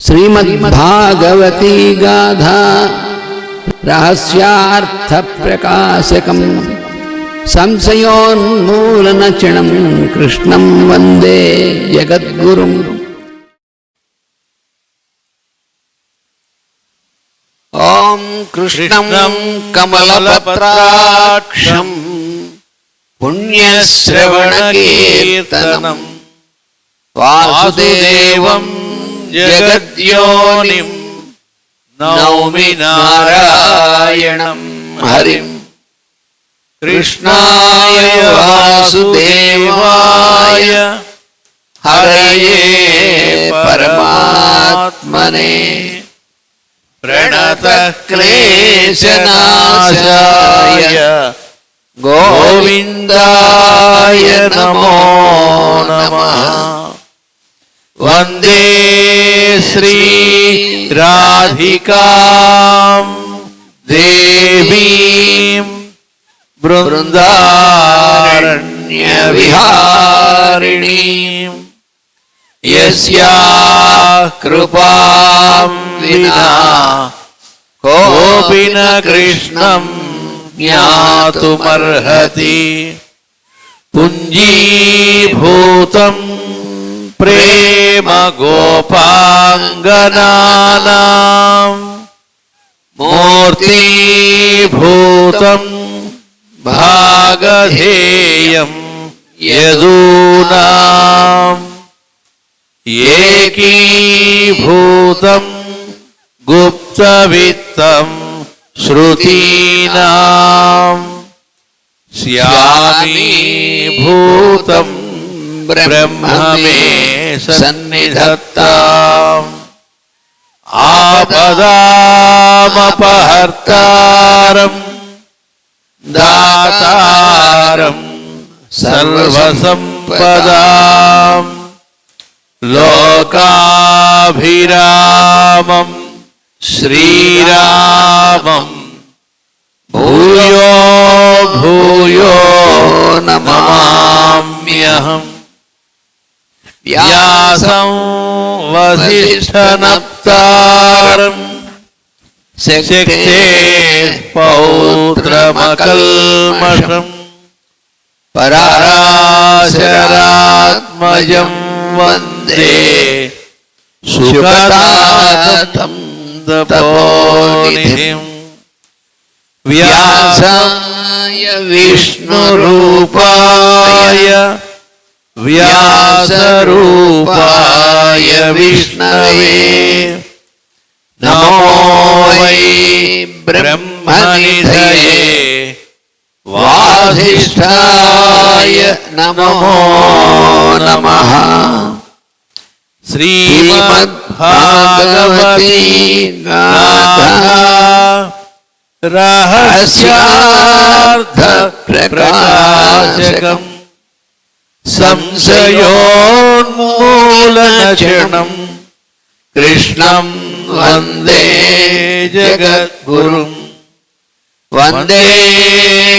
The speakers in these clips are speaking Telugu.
श्रीमद्भागवती गाथा रहस्यार्थ प्रकाशकम् संशयोन्मूलनचिणं कृष्णं वंदे जगद्गुरुम्। ओं कृष्णं कमलपत्राक्षं पुण्यश्रवणकीर्तनं वासुदेवं जगद्योनिं नौमि नारायणं हरिं। कृष्णाय वासुदेवाय हरये परमात्मने प्रणतक्लेशनाशाय गोविन्दाय नमो नमः। वंदे श्री राधिकां देवीं वृन्दारण्यविहारिणीं यस्याः कृपां विना कोऽपि न कृष्णं ज्ञातुमर्हति। पुञ्जीभूतं प्रेम गोपांगनानां मूर्तिभूतं भागधेयं यदूनां एकीभूतं गुप्तवित्तं श्रुतीनां स्यामीभूतं ब्रह्म मे सन्निधत्ताम्। आपदामपहर्तारं दातारं सर्वसम्पदां लोकाभिरामं श्रीरामं भूयो भूयो नमाम्यहम्। व्यासं वसिष्ठनप्तारं शक्तेः पौत्रमकल्मषम् पराशरात्मजं वन्दे सुखदातं तपोनिधिम्। व्यासाय विष्णुरूपाय व्यासरूपाय विष्णवे नमो वै ब्रह्मनिधये वासिष्ठाय नमो नमः। श्रीमद्भागवती गाथा रहस्यार्थ प्रकाशकम् संशयोन्मूलनचिणं कृष्णं वंदे जगद्गुरुं। वंदे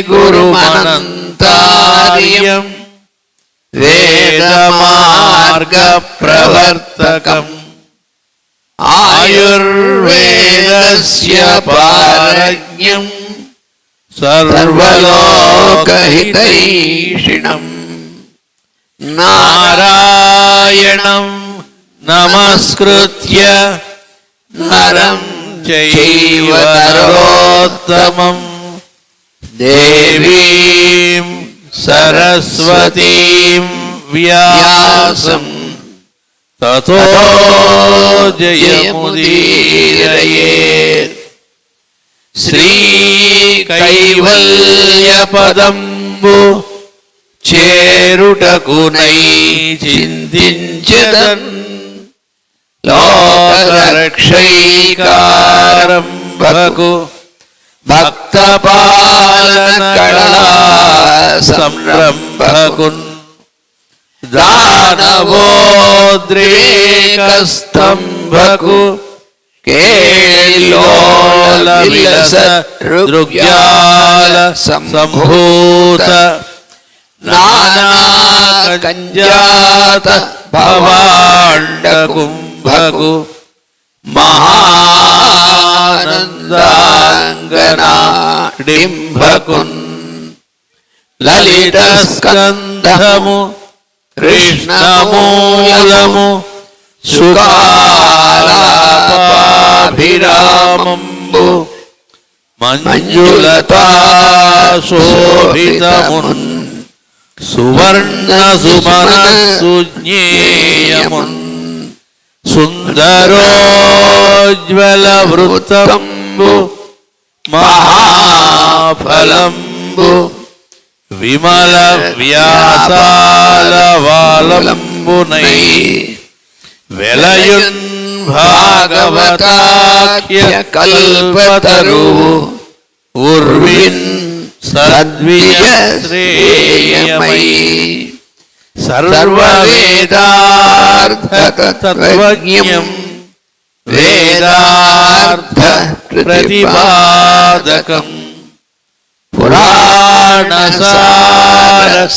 गुरुमनन्तार्यं वेदमार्गप्रवर्तकम् आयुर्वेदस्य पारज्ञं सर्वलोकहितैषिणम् नारायणं नमस्कृत्य नरं चैव नरोत्तमं देवीं सरस्वतीं व्यासं ततो जयमुदीरयेत्। श्रीकैवल्यपदम्बु చేరుటకునై చింతించెదన్ లోకరక్షైకారంభకు భక్తపాలన కళా సంరంభకున్ దానవోద్రేకస్తంభకు కేళిలోల విలస రుగ్యాల సంభూత नाना कंजात भवांड कुंभकु మహానందాంగనాడింభకున్ లలిత స్కంధము కృష్ణమూలము సుకాలాపాభిరామంబు మంజులతా శోభితమున్ సువర్ణ సుమన సుజ్ఞేయమున్ సుందరోజ్వల వృత్తంబు మహాఫలంబు విమల వ్యాసాల వాలంబునై వెలయున్ భాగవతాఖ్య కల్పతరు ఉర్విన్ సద్విజ శ్రేయమై సర్వవేదార్థ తత్వజ్ఞం వేదార్థ ప్రతిపాదకం పురాణసార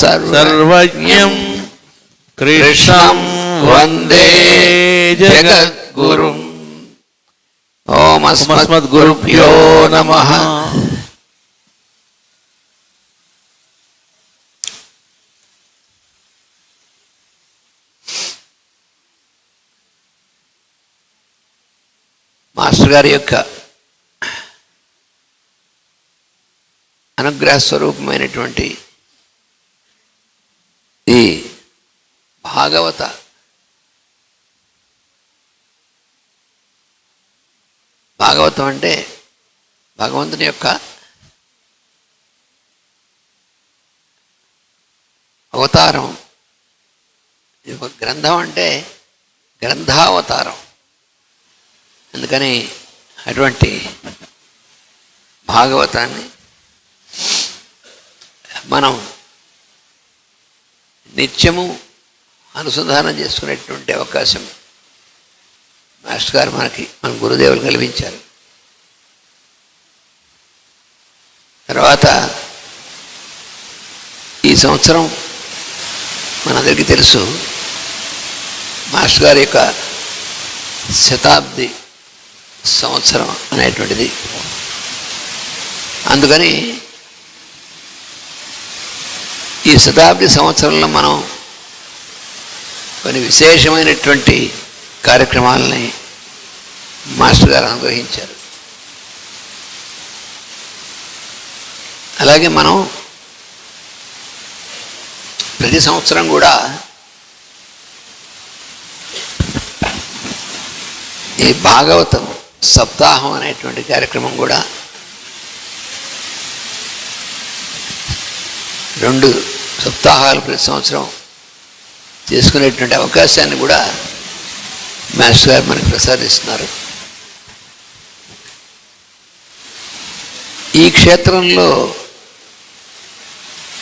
సర్వజ్ఞం కృష్ణం వందే జగద్గురుం. ఓం అస్మద్గురుభ్యో నమః. మాస్టర్ గారి యొక్క అనుగ్రహ స్వరూపమైనటువంటి ఈ భాగవతం అంటే భగవంతుని యొక్క అవతారం. ఇది ఒక గ్రంథం అంటే గ్రంథావతారం. అందుకని అటువంటి భాగవతాన్ని మనం నిత్యము అనుసంధానం చేసుకునేటువంటి అవకాశం మాస్టర్ గారు మన గురుదేవులు కల్పించారు. తర్వాత ఈ సంవత్సరం మనందరికీ తెలుసు మాస్టర్ గారి యొక్క శతాబ్ది సంవత్సరం అనేటువంటిది. అందుకని ఈ శతాబ్ది సంవత్సరంలో మనం కొన్ని విశేషమైనటువంటి కార్యక్రమాలని మాస్టర్ గారు అనుగ్రహించారు. అలాగే మనం ప్రతి సంవత్సరం కూడా ఈ భాగవతం సప్తాహం అనేటువంటి కార్యక్రమం కూడా 2 సప్తాహాలు ప్రతి సంవత్సరం చేసుకునేటువంటి అవకాశాన్ని కూడా మాస్టర్ గారు మనకు ప్రసాదిస్తున్నారు. ఈ క్షేత్రంలో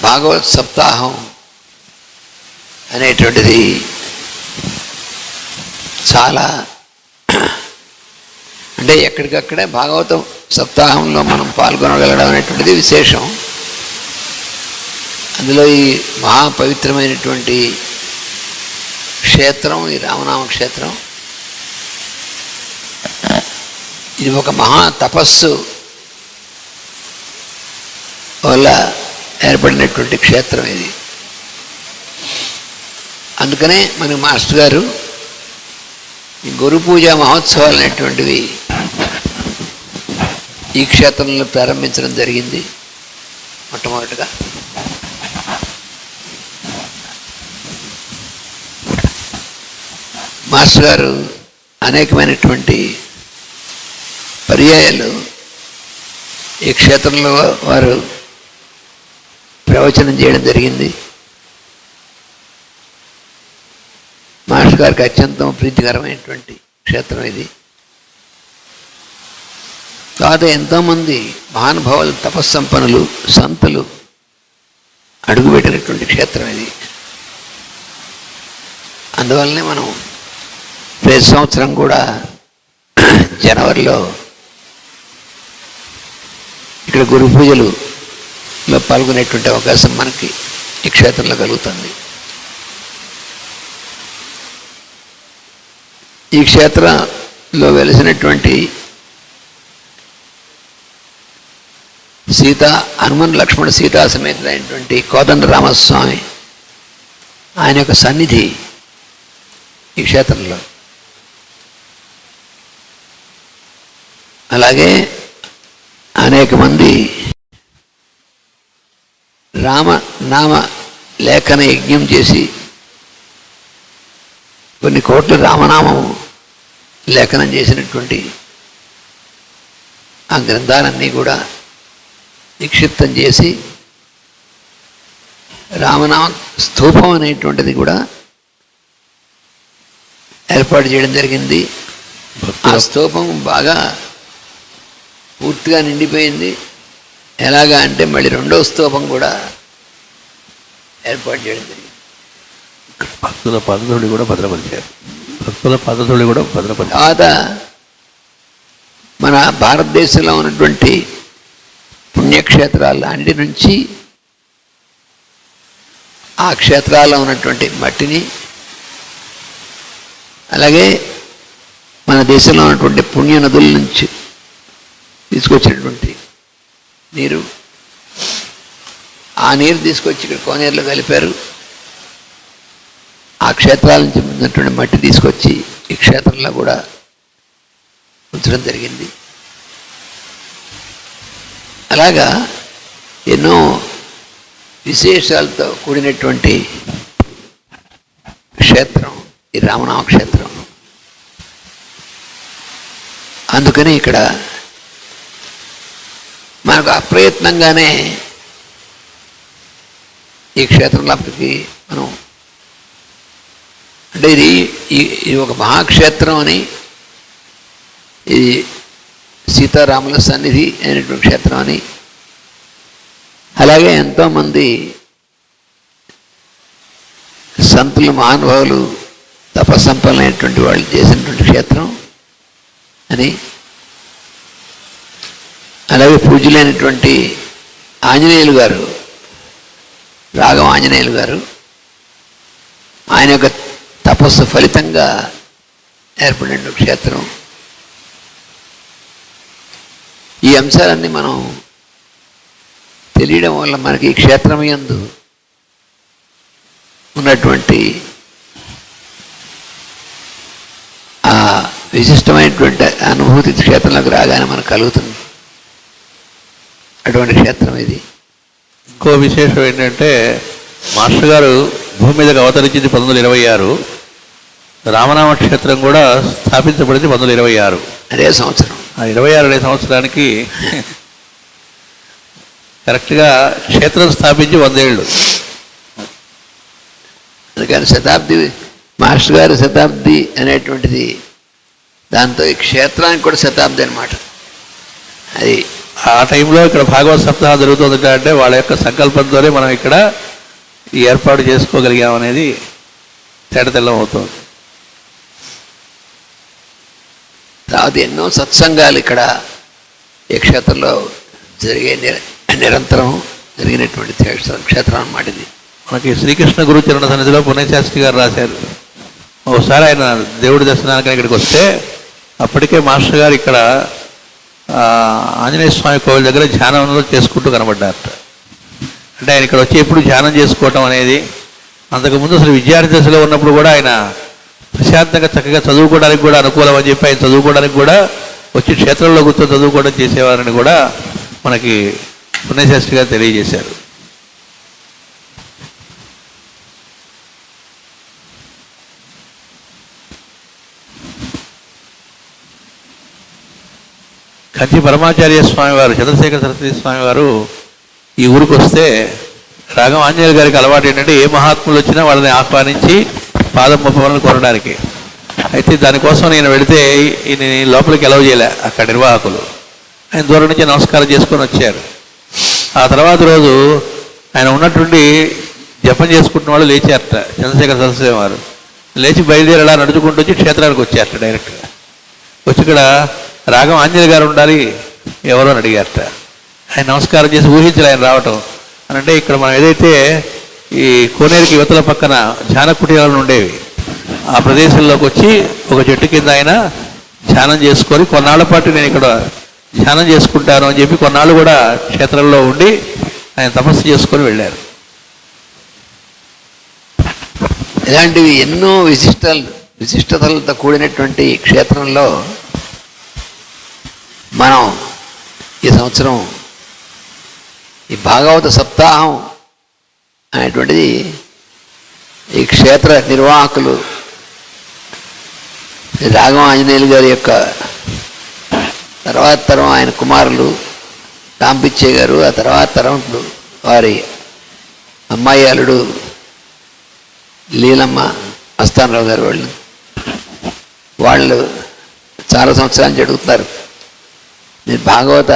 భాగవత్ సప్తాహం అనేటువంటిది చాలా అంటే ఎక్కడికక్కడే భాగవతం సప్తాహంలో మనం పాల్గొనగలడం అనేటువంటిది విశేషం. అందులో ఈ మహాపవిత్రమైనటువంటి క్షేత్రం ఈ రామనామ క్షేత్రం, ఇది ఒక మహా తపస్సు వల్ల ఏర్పడినటువంటి క్షేత్రం ఇది. అందుకనే మన మాస్టర్ గారు ఈ గురు పూజ మహోత్సవాలు అనేటువంటివి ఈ క్షేత్రంలో ప్రారంభించడం జరిగింది. మొట్టమొదటిగా మాస్టర్ గారు అనేకమైనటువంటి పర్యాయాలు ఈ క్షేత్రంలో వారు ప్రవచనం చేయడం జరిగింది. మాస్టర్ గారికి అత్యంత ప్రీతికరమైనటువంటి క్షేత్రం ఇది. తర్వాత ఎంతోమంది మహానుభావులు తపస్సంపన్నులు సంతులు అడుగుపెట్టినటువంటి క్షేత్రం ఇది. అందువల్లనే మనం ప్రతి సంవత్సరం కూడా జనవరిలో ఇక్కడ గురు పూజలులో పాల్గొనేటువంటి అవకాశం మనకి ఈ క్షేత్రంలో కలుగుతుంది. ఈ క్షేత్ర లో వెలిసినటువంటి హనుమన్ లక్ష్మణ సీతా సమేతుడైనటువంటి కోదండ రామస్వామి ఆయన యొక్క సన్నిధి ఈ క్షేత్రంలో. అలాగే అనేక మంది రామనామ లేఖన యజ్ఞం చేసి కొన్ని కోట్ల రామనామం లేఖనం చేసినటువంటి ఆ గ్రంథాలన్నీ కూడా నిక్షిప్తం చేసి రామనామ స్తూపం అనేటువంటిది కూడా ఏర్పాటు చేయడం జరిగింది. ఆ స్తూపం బాగా పూర్తిగా నిండిపోయింది. ఎలాగా అంటే మళ్ళీ రెండో స్తూపం కూడా ఏర్పాటు చేయడం జరిగింది. భక్తుల పద్ధతులు కూడా భద్రపరిచారు. తర్వాత మన భారతదేశంలో ఉన్నటువంటి పుణ్యక్షేత్రాల అన్నిటి నుంచి ఆ క్షేత్రాల్లో ఉన్నటువంటి మట్టిని, అలాగే మన దేశంలో ఉన్నటువంటి పుణ్య నదుల నుంచి తీసుకొచ్చినటువంటి నీరు, ఆ నీరు తీసుకొచ్చి ఇక్కడ కోనేరులో కలిపారు. ఆ క్షేత్రాల నుంచి ఉన్నటువంటి మట్టి తీసుకొచ్చి ఈ క్షేత్రంలో కూడా ఉంచడం జరిగింది. అలాగా ఎన్నో విశేషాలతో కూడినటువంటి క్షేత్రం ఈ రామనామ క్షేత్రం. అందుకని ఇక్కడ మనకు అప్రయత్నంగానే ఈ క్షేత్రంలోకి మనం అంటే ఇది ఒక మహాక్షేత్రం అని, ఇది సీతారాముల సన్నిధి అయినటువంటి క్షేత్రం అని, అలాగే ఎంతోమంది సంతులు మహానుభావులు తపస్సంపన్నమైనటువంటి వాళ్ళు చేసినటువంటి క్షేత్రం అని, అలాగే పూజ్యులైనటువంటి ఆంజనేయులు గారు, రాఘవ ఆంజనేయులు గారు, ఆయన యొక్క తపస్సు ఫలితంగా ఏర్పడిన క్షేత్రం. ఈ అంశాలన్నీ మనం తెలియడం వల్ల మనకి ఈ క్షేత్రం యందు ఉన్నటువంటి ఆ విశిష్టమైనటువంటి అనుభూతి క్షేత్రంలోకి రాగానే మనకు కలుగుతుంది. అటువంటి క్షేత్రం ఇది. ఇంకో విశేషం ఏంటంటే మాస్టర్ గారు భూమి మీదకి అవతరించింది 1926, రామనామ క్షేత్రం కూడా స్థాపించబడింది 1926. అదే సంవత్సరం. ఆ 26 అనే సంవత్సరానికి కరెక్ట్గా క్షేత్రం స్థాపించి 100 ఏళ్ళు. అందుకని శతాబ్ది, మాస్టర్ గారి శతాబ్ది అనేటువంటిది, దాంతో ఈ క్షేత్రానికి కూడా శతాబ్ది అనమాట. అది ఆ టైంలో ఇక్కడ భాగవత సప్తాహం జరుగుతుంది అంటే వాళ్ళ యొక్క సంకల్పంతోనే మనం ఇక్కడ ఈ ఏర్పాటు చేసుకోగలిగామనేది తేటతెల్లం అవుతుంది. తర్వాత ఎన్నో సత్సంగాలు ఇక్కడ ఈ క్షేత్రంలో జరిగే నిరంతరం జరిగినటువంటి క్షేత్రం అన్నమాట ఇది. మనకి శ్రీకృష్ణ గురుచరణ సన్నిధిలో పుణ్యశాస్త్రి గారు రాశారు. ఒకసారి ఆయన దేవుడి దర్శనానికి ఇక్కడికి వస్తే అప్పటికే మాస్టర్ గారు ఇక్కడ ఆంజనేయ స్వామి కోవిల దగ్గర ధ్యానంలో చేసుకుంటూ కనబడ్డారట. అంటే ఆయన ఇక్కడ వచ్చి ఎప్పుడు ధ్యానం చేసుకోవటం అనేది, అంతకుముందు అసలు విద్యార్థి దశలో ఉన్నప్పుడు కూడా ఆయన ప్రశాంతంగా చక్కగా చదువుకోవడానికి కూడా అనుకూలం అని చెప్పి ఆయన చదువుకోవడానికి కూడా వచ్చి క్షేత్రంలో కూర్చొని చదువుకోవడం చేసేవారని కూడా మనకి పుణ్యశాస్త్రి గారు తెలియజేశారు. కంచి పరమాచార్య స్వామి వారు, చంద్రశేఖర సరస్వతి స్వామి వారు ఈ ఊరికి వస్తే రాఘవ ఆంజనేయులు గారికి అలవాటు ఏంటంటే ఏ మహాత్ములు వచ్చినా వాళ్ళని ఆహ్వానించి పాదం మొప్పలను కోరడానికి. అయితే దానికోసం నేను వెళితే ఈయన లోపలికి ఎలవ్ చేయలే అక్కడ నిర్వాహకులు. ఆయన దూరం నుంచి నమస్కారం చేసుకొని వచ్చారు. ఆ తర్వాత రోజు ఆయన ఉన్నటువంటి జపం చేసుకుంటున్న వాళ్ళు లేచారట. చంద్రశేఖర సరస్వతి వారు లేచి బయలుదేరి అలా నడుచుకుంటూ వచ్చి క్షేత్రానికి వచ్చారట. డైరెక్ట్గా వచ్చి ఇక్కడ రాఘవ ఆంజనేయులు గారు ఉండాలి ఎవరో అని అడిగారట. ఆయన నమస్కారం చేసి ఊహించాలి ఆయన రావటం అని. అంటే ఇక్కడ మనం ఏదైతే ఈ కోనేరుకి యువతల పక్కన ధ్యాన కుటీరాలు ఉండేవి, ఆ ప్రదేశంలోకి వచ్చి ఒక చెట్టు కింద ఆయన ధ్యానం చేసుకొని కొన్నాళ్ల పాటు నేను ఇక్కడ ధ్యానం చేసుకుంటాను అని చెప్పి కొన్నాళ్ళు కూడా క్షేత్రంలో ఉండి ఆయన తపస్సు చేసుకొని వెళ్ళారు. ఇలాంటివి ఎన్నో విశిష్టతలతో కూడినటువంటి క్షేత్రంలో మనం ఈ సంవత్సరం ఈ భాగవత సప్తాహం అనేటువంటిది ఈ క్షేత్ర నిర్వాహకులు రాఘవ ఆంజనేయులు గారి యొక్క తర్వాత తరం ఆయన కుమారులు రాంపిచ్చయ్య గారు, ఆ తర్వాత తరం వారి అమ్మాయి అల్లుడు లీలమ్మ అస్తానరావు గారు వాళ్ళు చాలా సంవత్సరాలు జరుగుతున్నారు. మీరు భాగవత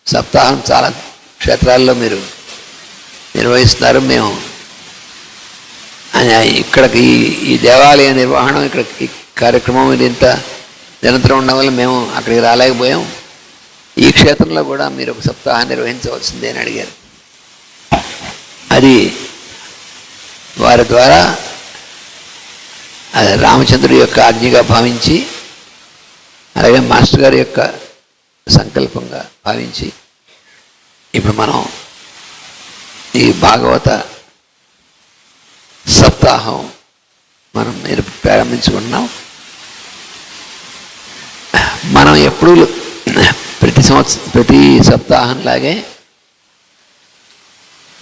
సప్తాహం చాలా క్షేత్రాల్లో మీరు నిర్వహిస్తున్నారు. మేము ఇక్కడికి ఈ దేవాలయ నిర్వహణ ఇక్కడ ఈ కార్యక్రమం ఇది ఇంత నిరంతరం ఉండడం వల్ల మేము అక్కడికి రాలేకపోయాం. ఈ క్షేత్రంలో కూడా మీరు ఒక సప్తాహం నిర్వహించవలసిందే అని అడిగారు. అది వారి ద్వారా అది రామచంద్రుడి యొక్క ఆజ్ఞగా భావించి, అలాగే మాస్టర్ గారి యొక్క సంకల్పంగా భావించి ఇప్పుడు మనం ఈ భాగవత సప్తాహం మనం ప్రారంభించుకుంటున్నాం. మనం ఎప్పుడు ప్రతి సప్తాహంలాగే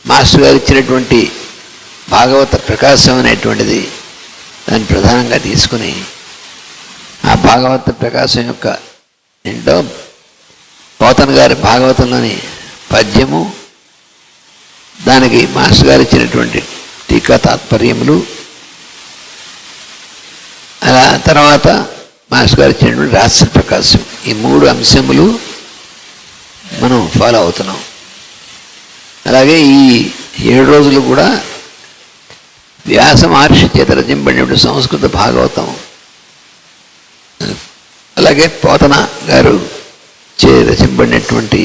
మాస్టర్ గారు ఇచ్చినటువంటి భాగవత ప్రకాశం అనేటువంటిది దాన్ని ప్రధానంగా తీసుకుని ఆ భాగవత ప్రకాశం యొక్క ఏంటో పోతన గారి భాగవతంలోని పద్యము, దానికి మాస్టర్ గారు ఇచ్చినటువంటి టీకా తాత్పర్యములు, అలా తర్వాత మాస్టర్ గారు ఇచ్చినటువంటి రహస్య ప్రకాశం, ఈ 3 అంశములు మనం ఫాలో అవుతున్నాం. అలాగే ఈ 7 రోజులు కూడా వ్యాస మహర్షి చేత రచింపడినటువంటి సంస్కృత భాగవతం, అలాగే పోతన గారు చే రచింపడినటువంటి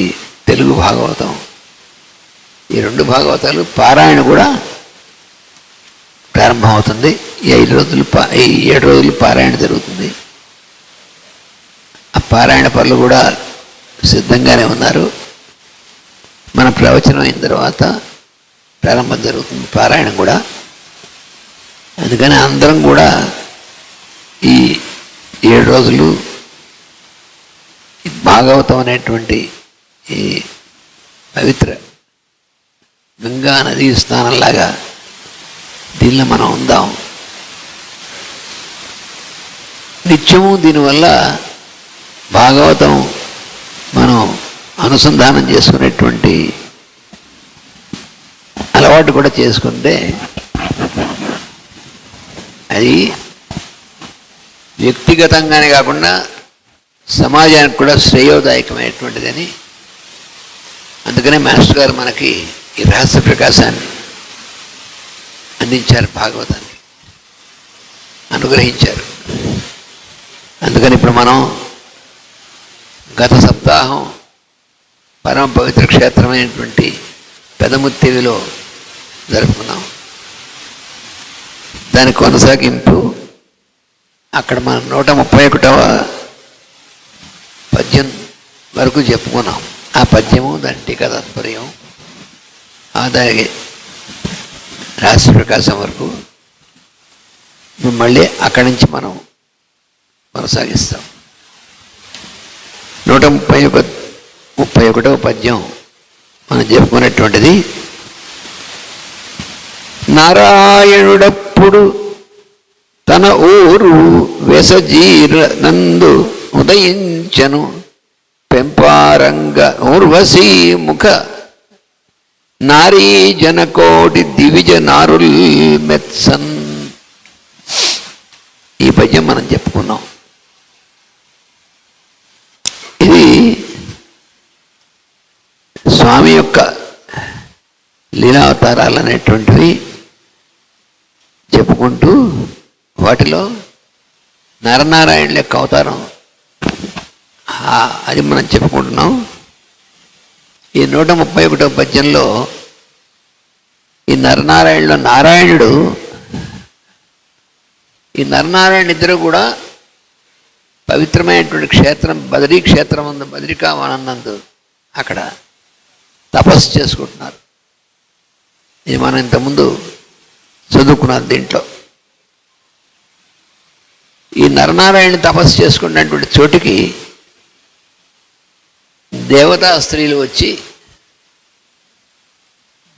తెలుగు భాగవతం, ఈ 2 భాగవతాలు పారాయణ కూడా ప్రారంభమవుతుంది. ఈ 7 రోజులు పారాయణ జరుగుతుంది. ఆ పారాయణ పనులు కూడా సిద్ధంగానే ఉన్నారు. మన ప్రవచనం అయిన తర్వాత ప్రారంభం జరుగుతుంది పారాయణం కూడా. అందుకని అందరం కూడా ఈ 7 రోజులు భాగవతం అనేటువంటి ఈ పవిత్ర గంగా నదీ స్నానంలాగా దీనిలో మనం ఉందాం. నిత్యము దీనివల్ల భాగవతం మనం అనుసంధానం చేసుకునేటువంటి అలవాటు కూడా చేసుకుంటే అది వ్యక్తిగతంగానే కాకుండా సమాజానికి కూడా శ్రేయోదాయకమైనటువంటిదని, అందుకనే మాస్టర్ గారు మనకి ఈ రహస్య ప్రకాశాన్ని అందించారు, భాగవతాన్ని అనుగ్రహించారు. అందుకని ఇప్పుడు మనం గత సప్తాహం పరమ పవిత్ర క్షేత్రమైనటువంటి పెదముత్తేవిలో జరుపుకున్నాం. దాని కొనసాగింపు అక్కడ మనం 131వ పద్యం వరకు చెప్పుకున్నాం. ఆ పద్యము దాని టీకా తాత్పర్యం దానికి రహస్య ప్రకాశం వరకు మళ్ళీ అక్కడి నుంచి మనం కొనసాగిస్తాం. 131వ పద్యం మనం చెప్పుకున్నటువంటిది, నారాయణుడప్పుడు తన ఊరు వెసజీర నందు ఉదయించను పెంపారంగ ఊర్వశీ ముఖ నారీ జనకోటి దివిజ నారుల్ మెత్సన్. ఈ పద్యం మనం చెప్పుకున్నాం. ఇది స్వామి యొక్క లీలావతారాలు అనేటువంటివి చెప్పుకుంటూ వాటిలో నరనారాయణుల యొక్క అవతారం అది మనం చెప్పుకుంటున్నాం. ఈ 131వ పద్యంలో ఈ నరనారాయణులో నారాయణుడు, ఈ నరనారాయణ ఇద్దరు కూడా పవిత్రమైనటువంటి క్షేత్రం బదరీ క్షేత్రం ఉంది, బదరికా వనందు అక్కడ తపస్సు చేసుకుంటున్నారు. ఇది మనం ఇంతకుముందు చదువుకున్నాం దీంట్లో. ఈ నరనారాయణ తపస్సు చేసుకున్నటువంటి చోటికి దేవతా స్త్రీలు వచ్చి,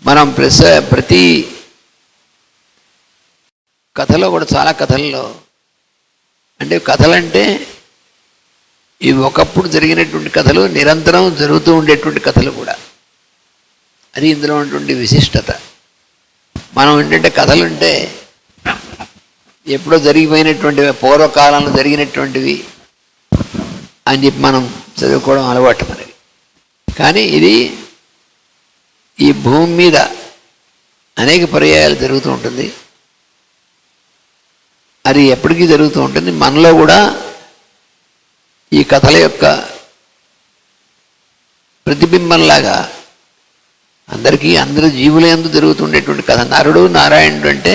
మనం ప్రతి కథలో కూడా చాలా కథల్లో అంటే కథలంటే ఇవి ఒకప్పుడు జరిగినటువంటి కథలు, నిరంతరం జరుగుతూ ఉండేటువంటి కథలు కూడా. అది ఇందులో ఉన్నటువంటి విశిష్టత. మనం ఏంటంటే కథలుంటే ఎప్పుడో జరిగిపోయినటువంటివి, పూర్వకాలంలో జరిగినటువంటివి అని చెప్పి మనం చదువుకోవడం అలవాటు మనకి. కానీ ఇది ఈ భూమి మీద అనేక పర్యాయాలు జరుగుతూ ఉంటుంది. అది ఎప్పటికీ జరుగుతూ ఉంటుంది. మనలో కూడా ఈ కథల యొక్క ప్రతిబింబంలాగా అందరి జీవుల యందు జరుగుతుండేటువంటి కథ. నరుడు నారాయణుడు అంటే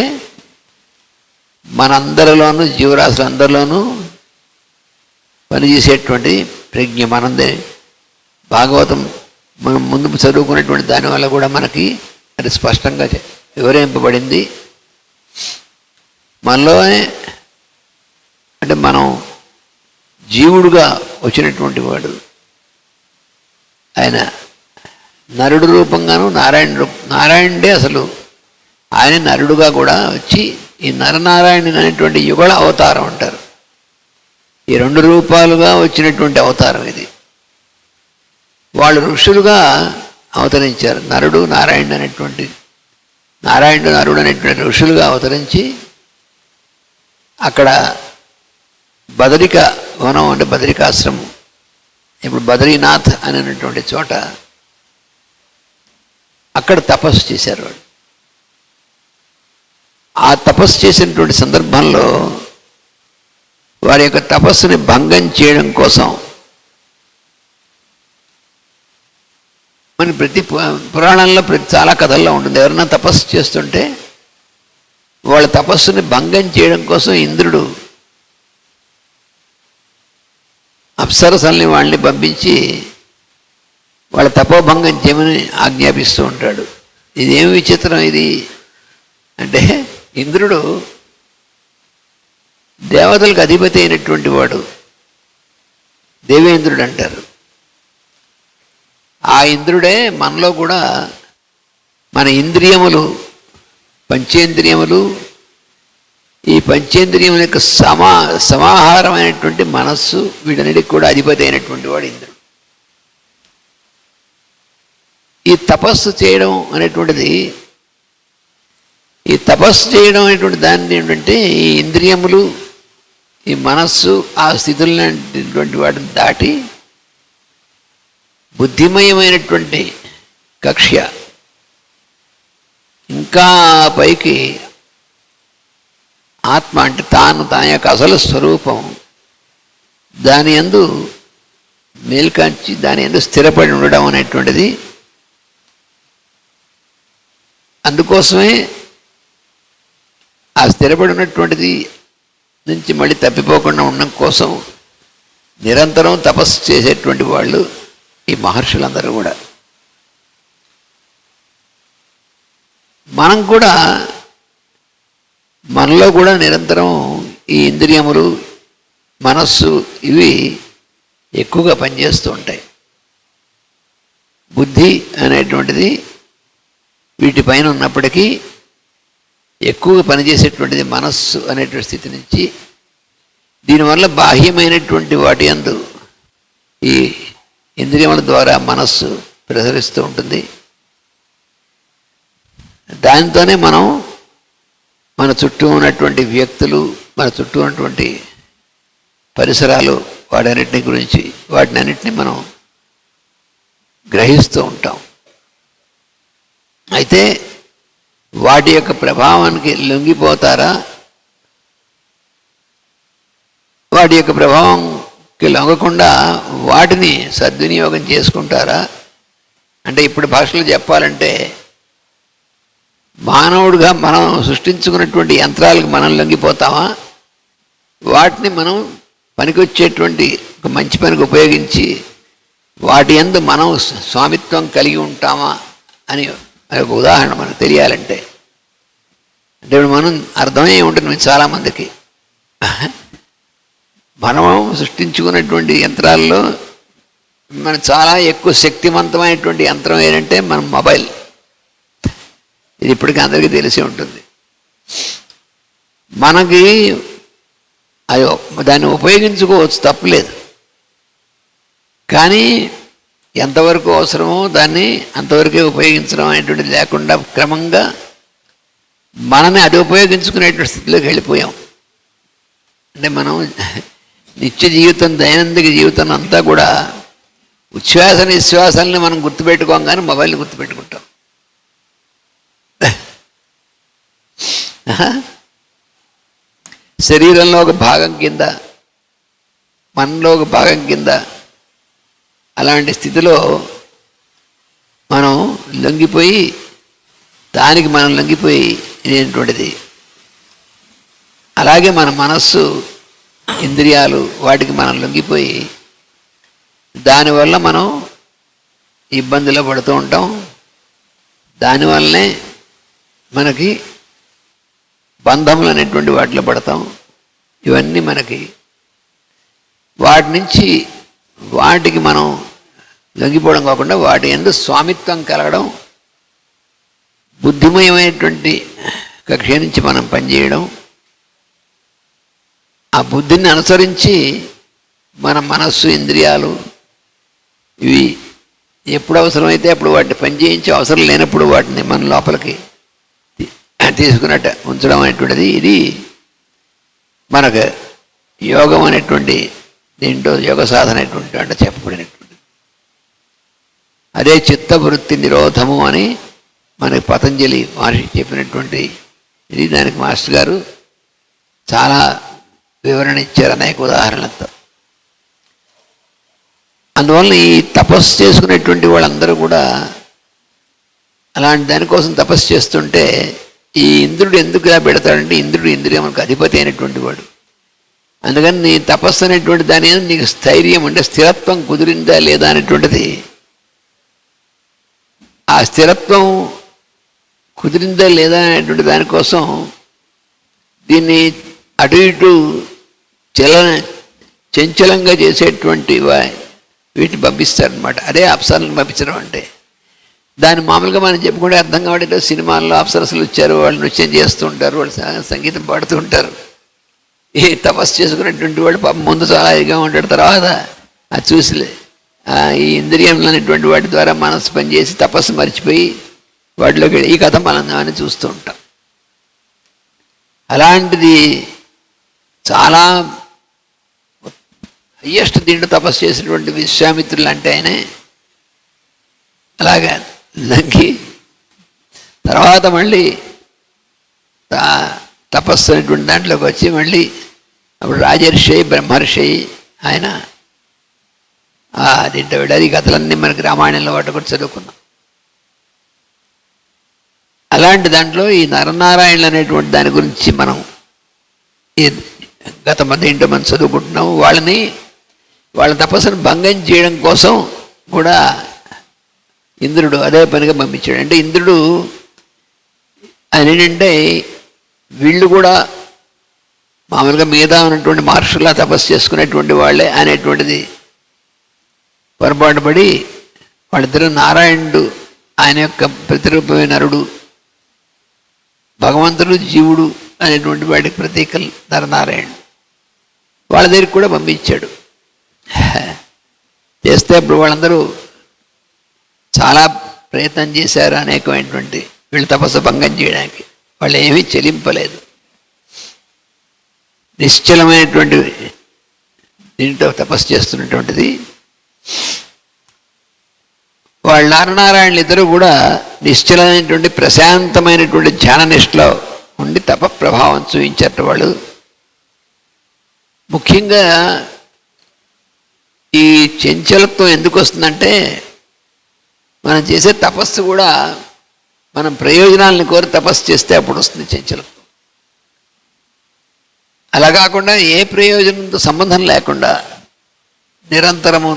మనందరిలోనూ, జీవరాశులందరిలోనూ పనిచేసేటువంటి ప్రజ్ఞ మనదే. భాగవతం మనం ముందు చదువుకున్నటువంటి దానివల్ల కూడా మనకి అది స్పష్టంగా వివరింపబడింది. మనలోనే అంటే మనం జీవుడుగా వచ్చినటువంటి వాడు ఆయన నరుడు రూపంగాను, నారాయణుడే అసలు ఆయన నరుడుగా కూడా వచ్చి ఈ నరనారాయణుని అనేటువంటి యుగళ అవతారం అంటారు. ఈ రెండు రూపాలుగా వచ్చినటువంటి అవతారం ఇది. వాళ్ళు ఋషులుగా అవతరించారు. నరుడు నారాయణుడు నరుడు అనేటువంటి ఋషులుగా అవతరించి అక్కడ బదరిక వనం అంటే బదరికాశ్రమం, ఇప్పుడు బద్రీనాథ్ అనేటువంటి చోట అక్కడ తపస్సు చేశారు వాళ్ళు. ఆ తపస్సు చేసినటువంటి సందర్భంలో వారి యొక్క తపస్సుని భంగం చేయడం కోసం మన ప్రతి పురాణంలో చాలా కథల్లో ఉంటుంది. ఎవరైనా తపస్సు చేస్తుంటే వాళ్ళ తపస్సుని భంగం చేయడం కోసం ఇంద్రుడు అప్సరసల్ని వాళ్ళని పంపించి వాళ్ళ తపోభంగం చేయమని ఆజ్ఞాపిస్తూ ఉంటాడు. ఇదేమి విచిత్రం ఇది అంటే, ఇంద్రుడు దేవతలకు అధిపతి అయినటువంటి వాడు, దేవేంద్రుడు అంటారు. ఆ ఇంద్రుడే మనలో కూడా మన ఇంద్రియములు, పంచేంద్రియములు, ఈ పంచేంద్రియముల యొక్క సమాహారమైనటువంటి మనస్సు, వీటన్నిటికి కూడా అధిపతి అయినటువంటి వాడు ఇంద్రుడు. ఈ తపస్సు చేయడం అనేటువంటిది, ఈ తపస్సు చేయడం అనేటువంటి దాన్ని ఏంటంటే ఈ ఇంద్రియములు, ఈ మనస్సు, ఆ స్థితులైనటువంటి వాటిని దాటి బుద్ధిమయమైనటువంటి కక్ష్య, ఇంకా పైకి ఆత్మ అంటే తన యొక్క అసలు స్వరూపం, దాని యందు మేల్కాంచి దాని యందు స్థిరపడి ఉండడం అనేటువంటిది. అందుకోసమే ఆ స్థిరపడి ఉన్నటువంటిది నుంచి మళ్ళీ తప్పిపోకుండా ఉండడం కోసం నిరంతరం తపస్సు చేసేటువంటి వాళ్ళు ఈ మహర్షులందరూ కూడా. మనం కూడా మనలో కూడా నిరంతరం ఈ ఇంద్రియములు, మనస్సు ఇవి ఎక్కువగా పనిచేస్తూ ఉంటాయి. బుద్ధి అనేటువంటిది వీటిపైన ఉన్నప్పటికీ ఎక్కువగా పనిచేసేటువంటిది మనస్సు అనేటువంటి స్థితి నుంచి. దీనివల్ల బాహ్యమైనటువంటి వాటి యందు ఈ ఇంద్రియముల ద్వారా మనస్సు ప్రసరిస్తూ ఉంటుంది. దానితోనే మనం మన చుట్టూ ఉన్నటువంటి వ్యక్తులు, మన చుట్టూ ఉన్నటువంటి పరిసరాలు, వాటిని అన్నిటినీ మనం గ్రహిస్తూ ఉంటాం. అయితే వాటి యొక్క ప్రభావానికి లొంగిపోతారా, వాటి యొక్క ప్రభావంకి లొంగకుండా వాటిని సద్వినియోగం చేసుకుంటారా అంటే, ఇప్పుడు భాషలో చెప్పాలంటే మానవుడిగా మనం సృష్టించుకున్నటువంటి యంత్రాలకు మనం లొంగిపోతామా, వాటిని మనం పనికి వచ్చేటువంటి ఒక మంచి పనికి ఉపయోగించి వాటి యందు మనం స్వామిత్వం కలిగి ఉంటామా అని ఒక ఉదాహరణ మనకు తెలియాలంటే, అంటే ఇప్పుడు మనం అర్థమై ఉంటుంది చాలామందికి. మనం సృష్టించుకున్నటువంటి యంత్రాల్లో మన చాలా ఎక్కువ శక్తివంతమైనటువంటి యంత్రం ఏంటంటే మన మొబైల్. ఇది ఇప్పటికీ అందరికీ తెలిసే ఉంటుంది. మనకి అయ్యో దాన్ని ఉపయోగించుకోవచ్చు, తప్పలేదు. కానీ ఎంతవరకు అవసరమో దాన్ని అంతవరకే ఉపయోగించడం అనేటువంటిది లేకుండా క్రమంగా మనమే అది ఉపయోగించుకునేటువంటి స్థితిలోకి వెళ్ళిపోయాం. అంటే మనం నిత్య జీవితం, దైనందిక జీవితం అంతా కూడా ఉచ్ఛ్వాస నిశ్వాసాలని మనం గుర్తుపెట్టుకోం, కానీ మొబైల్ని గుర్తుపెట్టుకుంటాం. శరీరంలో ఒక భాగం కింద, మనలో ఒక భాగం కింద, అలాంటి స్థితిలో మనం లొంగిపోయి, దానికి మనం లొంగిపోయి అనేటువంటిది. అలాగే మన మనస్సు, ఇంద్రియాలు, వాటికి మనం లొంగిపోయి దానివల్ల మనం ఇబ్బందులు పడుతూ ఉంటాం. దానివల్లనే మనకి బంధములు అనేటువంటి వాటిలో పడతాం. ఇవన్నీ మనకి వాటి నుంచి వాటికి మనం లొంగిపోవడం కాకుండా వాటి యందు స్వామిత్వం కలగడం, బుద్ధిమయమైనటువంటి కక్ష నుంచి మనం పనిచేయడం, ఆ బుద్ధిని అనుసరించి మన మనస్సు, ఇంద్రియాలు ఇవి ఎప్పుడు అవసరమైతే అప్పుడు వాటిని పనిచేయించి, అవసరం లేనప్పుడు వాటిని మన లోపలికి తీసుకున్నట్టు ఉంచడం అనేటువంటిది, ఇది మనకు యోగం అనేటువంటి దీంట్లో యోగ సాధన అనేటువంటి అంటే చెప్పబడినటువంటి. అదే చిత్తవృత్తి నిరోధము అని మనకి పతంజలి మహర్షి చెప్పినటువంటి ఇది. దానికి మాస్టర్ గారు చాలా వివరణ ఇచ్చారు అనేక ఉదాహరణలతో. అందువల్ల ఈ తపస్సు చేసుకునేటువంటి వాళ్ళందరూ కూడా అలాంటి దానికోసం తపస్సు చేస్తుంటే, ఈ ఇంద్రుడు ఎందుకు ఇలా పెడతాడంటే, ఇంద్రుడు ఇంద్రియములకు అధిపతి అయినటువంటి వాడు. అందుకని నీ తపస్సు అనేటువంటి దాని నీకు స్థైర్యం, అంటే స్థిరత్వం కుదిరిందా లేదా అనేటువంటిది, ఆ స్థిరత్వం కుదిరిందా లేదా అనేటువంటి దానికోసం దీన్ని అటు ఇటు చంచలంగా చేసేటువంటి వీటిని పంపిస్తారనమాట. అదే అప్సరలను పంపించడం అంటే. దాన్ని మామూలుగా మనం చెప్పుకుంటే అర్థం కావడం, సినిమాల్లో అప్సరసలు వచ్చారు, వాళ్ళు నృత్యం చేస్తూ ఉంటారు, వాళ్ళు సంగీతం పాడుతూ ఉంటారు. ఈ తపస్సు చేసుకునేటువంటి వాడు పాపం ముందు చాలా ఇదిగా ఉంటాడు, తర్వాత అది చూసిలే ఈ ఇంద్రియంలో అనేటువంటి వాటి ద్వారా మనసు పనిచేసి తపస్సు మర్చిపోయి వాటిలోకి ఈ కథ మనం అని చూస్తూ ఉంటాం. అలాంటిది చాలా హయ్యెస్ట్ దీంట్లో తపస్సు చేసినటువంటి విశ్వామిత్రులు అంటే ఆయనే అలాగా లంకి తర్వాత మళ్ళీ తపస్సు అనేటువంటి దాంట్లోకి వచ్చి మళ్ళీ అప్పుడు రాజర్షి, బ్రహ్మర్షి ఆయన దీంట్లో వెళ్ళారు. ఈ కథలన్నీ మనకి రామాయణంలో వాటి కూడా చదువుకున్నాం. అలాంటి దాంట్లో ఈ నరనారాయణులు అనేటువంటి దాని గురించి మనం గత దీంట్లో మనం చదువుకుంటున్నాము. వాళ్ళ తపస్సును భంగం చేయడం కోసం కూడా ఇంద్రుడు అదే పనిగా పంపించాడు. అంటే ఇంద్రుడు ఆయన ఏంటంటే, వీళ్ళు కూడా మామూలుగా మిగతా ఉన్నటువంటి మహర్షుల్లా తపస్సు చేసుకునేటువంటి వాళ్ళే అనేటువంటిది పొరపాటు పడి, వాళ్ళిద్దరూ నారాయణుడు ఆయన యొక్క ప్రతిరూపమైన నరుడు, భగవంతుడు జీవుడు అనేటువంటి వాడికి ప్రతీకలు నరనారాయణుడు, వాళ్ళ దగ్గరికి కూడా పంపించాడు. చేస్తే అప్పుడు వాళ్ళందరూ చాలా ప్రయత్నం చేశారు, అనేకమైనటువంటి వీళ్ళు తపస్సు భంగం చేయడానికి. వాళ్ళు ఏమీ చెలింపలేదు, నిశ్చలమైనటువంటి దీంట్లో తపస్సు చేస్తున్నటువంటిది. వాళ్ళ నరనారాయణులు ఇద్దరు కూడా నిశ్చలమైనటువంటి ప్రశాంతమైనటువంటి ధ్యాన నిష్టలో ఉండి తప ప్రభావం చూపించారు వాళ్ళు. ముఖ్యంగా ఈ చంచలత్వం ఎందుకు వస్తుందంటే, మనం చేసే తపస్సు కూడా మనం ప్రయోజనాలను కోరి తపస్సు చేస్తే అప్పుడు వస్తుంది చంచలత్వం. అలా కాకుండా ఏ ప్రయోజనంతో సంబంధం లేకుండా నిరంతరము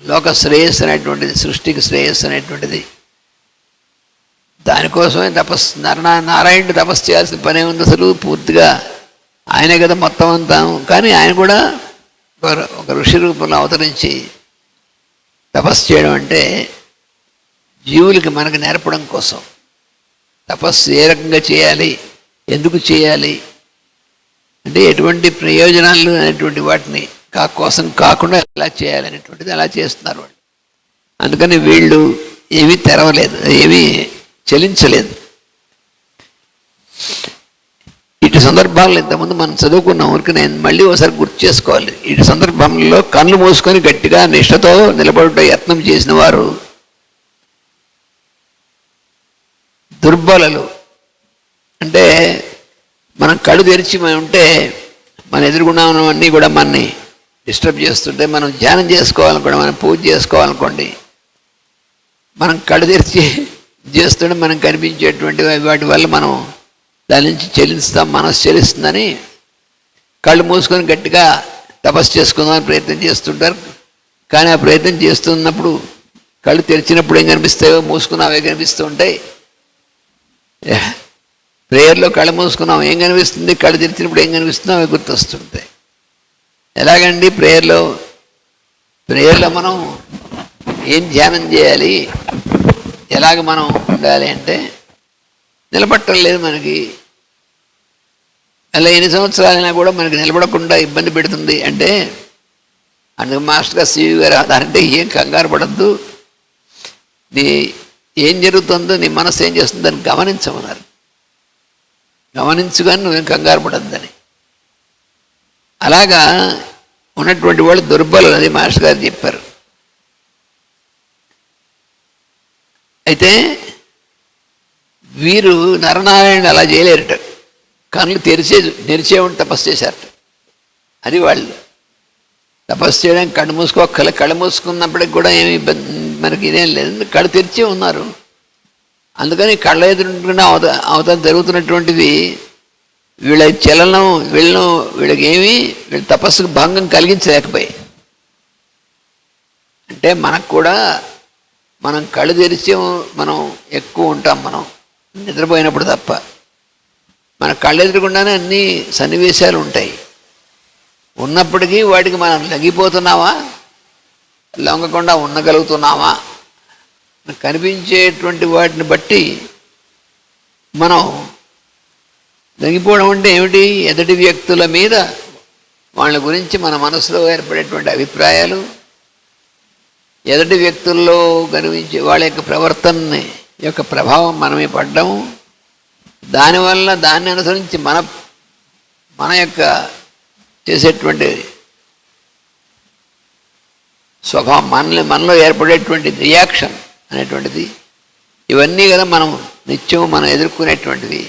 లోక శ్రేయస్సు అనేటువంటిది, సృష్టికి శ్రేయస్సు అనేటువంటిది, దానికోసమే నారాయణుడు తపస్సు చేయాల్సిన పనే ఉంది. అసలు పూర్తిగా ఆయనే కదా మొత్తం అంతా. కానీ ఆయన కూడా ఒక ఋషి రూపంలో అవతరించి తపస్సు చేయడం అంటే జీవులకి మనకు నేర్పడం కోసం. తపస్సు ఏ రకంగా చేయాలి, ఎందుకు చేయాలి అంటే ఎటువంటి ప్రయోజనాలు అనేటువంటి వాటిని కోసం కాకుండా ఎలా చేయాలనేటువంటిది అలా చేస్తున్నారు వాళ్ళు. అందుకని వీళ్ళు ఏమీ తెరవలేదు, ఏమీ చలించలేదు. ఇటు సందర్భాల్లో ఇంతకుముందు మనం చదువుకున్న ఊరికి నేను మళ్ళీ ఒకసారి గుర్తు చేసుకోవాలి. ఇటు సందర్భంలో కళ్ళు మూసుకొని గట్టిగా నిష్ఠతో నిలబడుట యత్నం చేసిన వారు దుర్బలలు. అంటే మనం కళ్ళు తెరిచి ఉంటే మన ఎదురుగున్నామన్నీ కూడా మనని డిస్టర్బ్ చేస్తుంటే, మనం ధ్యానం చేసుకోవాలనుకోండి, మనం పూజ చేసుకోవాలనుకోండి, మనం కళ్ళు తెరిచి చేస్తుంటే మనం కనిపించేటువంటి వాటి వల్ల మనం దాని నుంచి చెల్లిస్తాం, మనసు చెల్లిస్తుందని కళ్ళు మూసుకొని గట్టిగా తపస్సు చేసుకుందామని ప్రయత్నం చేస్తుంటారు. కానీ ఆ ప్రయత్నం చేస్తున్నప్పుడు కళ్ళు తెరిచినప్పుడు ఏం కనిపిస్తాయో మూసుకున్న అవే కనిపిస్తూ ఉంటాయి. ప్రేయర్లో కళ్ళు మూసుకున్నాం ఏం కనిపిస్తుంది, కళ్ళు తెరిచినప్పుడు ఏం కనిపిస్తుందో అవి గుర్తొస్తుంటాయి. ఎలాగండి ప్రేయర్లో మనం ఏం ధ్యానం చేయాలి, ఎలాగ మనం ఉండాలి అంటే నిలబట్టం లేదు మనకి. అలా ఎన్ని సంవత్సరాలైనా కూడా మనకి నిలబడకుండా ఇబ్బంది పెడుతుంది అంటే అందుకు మాస్టర్గా సివి గారు అదంటే ఏం కంగారు పడద్దు, నీ ఏం జరుగుతుందో నీ మనసు ఏం చేస్తుందో దాన్ని గమనించమన్నారు. గమనించుగాని నువ్వేం కంగారు పడద్దని. అలాగా ఉన్నటువంటి వాళ్ళు దుర్బలు, అది మాస్టర్ గారు చెప్పారు. అయితే వీరు నరనారాయణ అలా చేయలేరట. కళ్ళు తెరిచే ఉండి తపస్సు చేశారట. అది వాళ్ళు తపస్సు చేయడానికి కళ్ళు మూసుకున్నప్పటికి కూడా ఏమి ఇబ్బంది మనకి ఇదేం లేదు, కళ్ళు తెరిచే ఉన్నారు. అందుకని కళ్ళ ఎదురుకుండా అవతల జరుగుతున్నటువంటివి వీళ్ళ చలనం వీళ్ళకి వీళ్ళ తపస్సుకు భంగం కలిగించలేకపోయాయి. అంటే మనకు కూడా మనం కళ్ళు తెరిచే మనం ఎక్కువ ఉంటాం, మనం నిద్రపోయినప్పుడు తప్ప. మన కళ్ళు ఎదురుకుండానే అన్ని సన్నివేశాలు ఉంటాయి. ఉన్నప్పటికీ వాటికి మనం లగిపోతున్నామా, లొంగకుండా ఉండగలుగుతున్నామా, కనిపించేటువంటి వాటిని బట్టి మనం లొంగిపోవడం అంటే ఏమిటి, ఎదుటి వ్యక్తుల మీద వాళ్ళ గురించి మన మనసులో ఏర్పడేటువంటి అభిప్రాయాలు, ఎదుటి వ్యక్తుల్లో కనిపించే వాళ్ళ యొక్క ప్రవర్తన యొక్క ప్రభావం మనమే పడ్డము, దానివల్ల దాన్ని అనుసరించి మన యొక్క చేసేటువంటి స్వభావం, మనలో ఏర్పడేటువంటి రియాక్షన్ అనేటువంటిది, ఇవన్నీ కదా మనం నిత్యం మనం ఎదుర్కొనేటువంటివి.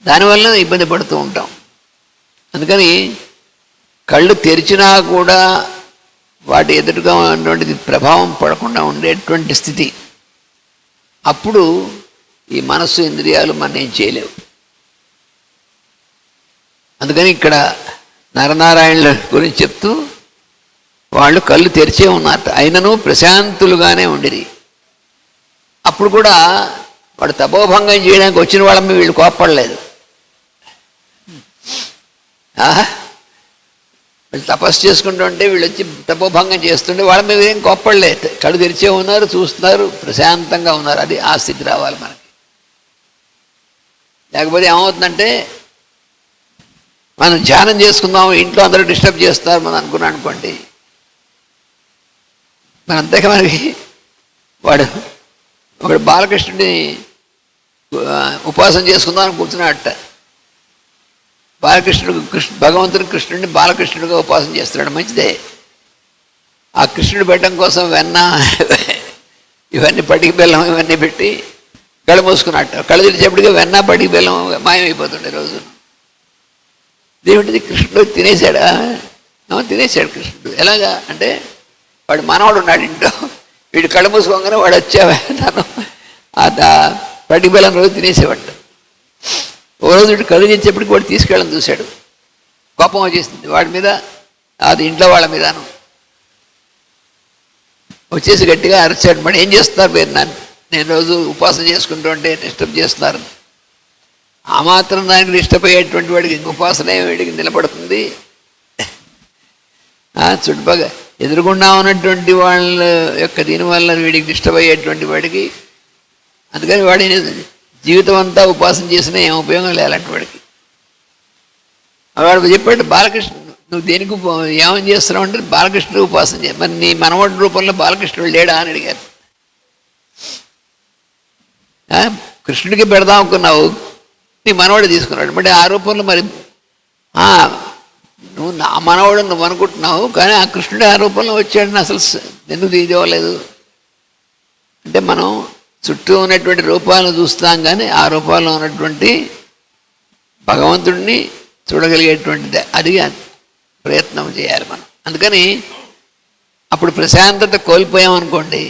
దానివల్ల ఇబ్బంది పడుతూ ఉంటాం. అందుకని కళ్ళు తెరిచినా కూడా వాటి ఎదురుగా ఉన్నటువంటిది ప్రభావం పడకుండా ఉండేటువంటి స్థితి. అప్పుడు ఈ మనస్సు ఇంద్రియాలు మనం ఏం చేయలేవు. అందుకని ఇక్కడ నరనారాయణుల గురించి చెప్తూ వాళ్ళు కళ్ళు తెరిచే ఉన్నారట, అయినను ప్రశాంతులుగానే ఉండిరి. అప్పుడు కూడా వాడు తపోభంగం చేయడానికి వచ్చిన వాళ్ళ మీద వీళ్ళు కోప్పడలేదు. వీళ్ళు తపస్సు చేసుకుంటుంటే వీళ్ళు వచ్చి తపోభంగం చేస్తుంటే వాళ్ళ మీద ఏం కోప్పడలేదు. కళ్ళు తెరిచే ఉన్నారు, చూస్తున్నారు, ప్రశాంతంగా ఉన్నారు. అది ఆ స్థితి రావాలి మనకి. లేకపోతే ఏమవుతుందంటే మనం ధ్యానం చేసుకుందాం, ఇంట్లో అందరూ డిస్టర్బ్ చేస్తున్నారు మనం అనుకున్నాం అనుకోండి, మన అంతేగా మనకి ఒకడు బాలకృష్ణుడిని ఉపాసన చేసుకుందాం అని కూర్చున్నాడట. భగవంతుడు కృష్ణుడిని బాలకృష్ణుడిగా ఉపాసన చేస్తున్నాడు, మంచిదే. ఆ కృష్ణుడు పెట్టడం కోసం వెన్న ఇవన్నీ పటికి బెల్లం ఇవన్నీ పెట్టి కళ్ళు మూసుకున్నట్టు, కళ్ళు తెరిచేపటిగా వెన్న పటికి బెల్లం మాయమైపోతుండే రోజు. దేవుడిది కృష్ణుడు తినేశాడా? తినేశాడు కృష్ణుడు. ఎలాగా అంటే వాడు మనవాడు ఉన్నాడు ఇంట్లో, వీడు కళ్ళు మూసుకోగానే వాడు వచ్చావా నన్ను పటికి బెల్లం రోజు తినేసేవాడు. ఓ రోజు వీడు కళ్ళు తెరిచేపటికి వాడు తీసుకెళ్ళని చూశాడు. కోపం వచ్చేసింది వాడి మీద, అది ఇంట్లో వాళ్ళ మీదను. వచ్చేసి గట్టిగా అరిచాడు, మరి ఏం చేస్తున్నారు మీరు నన్ను, నేను రోజు ఉపాసన చేసుకుంటూ ఉంటే డిస్టర్బ్ చేస్తున్నారు. ఆ మాత్రం దానికి డిస్టర్బ్ అయ్యేటువంటి వాడికి ఇంక ఉపాసనే వీడికి నిలబడుతుంది. చుట్టుపక్కల ఎదురుగుండా ఉన్నటువంటి వాళ్ళ యొక్క దీనివల్ల వీడికి డిస్టర్బ్ అయ్యేటువంటి వాడికి, అందుకని వాడి జీవితం అంతా ఉపాసన చేసినా ఏం ఉపయోగం లేదు అలాంటి వాడికి. వాడు చెప్పాడు, బాలకృష్ణ నువ్వు దేనికి ఏమని చేస్తున్నావు అంటే బాలకృష్ణుడు ఉపాసన చేయ, మరి నీ మనవడి రూపంలో బాలకృష్ణుడు లేడా అని అడిగారు. కృష్ణుడికి పెడదాం అనుకున్నావు, నీ మనవాడు తీసుకున్నాడు, మరి ఆ రూపంలో మరి నువ్వు నా మనవాడు నువ్వు అనుకుంటున్నావు, కానీ ఆ కృష్ణుడు ఆ రూపంలో వచ్చాడని అసలు ఎందుకు తీసుకోలేదు అంటే, మనం చుట్టూ ఉన్నటువంటి రూపాలను చూస్తాం కానీ ఆ రూపాల్లో ఉన్నటువంటి భగవంతుడిని చూడగలిగేటువంటిది అది ప్రయత్నం చేయాలి మనం. అందుకని అప్పుడు ప్రశాంతత కోల్పోయామనుకోండి,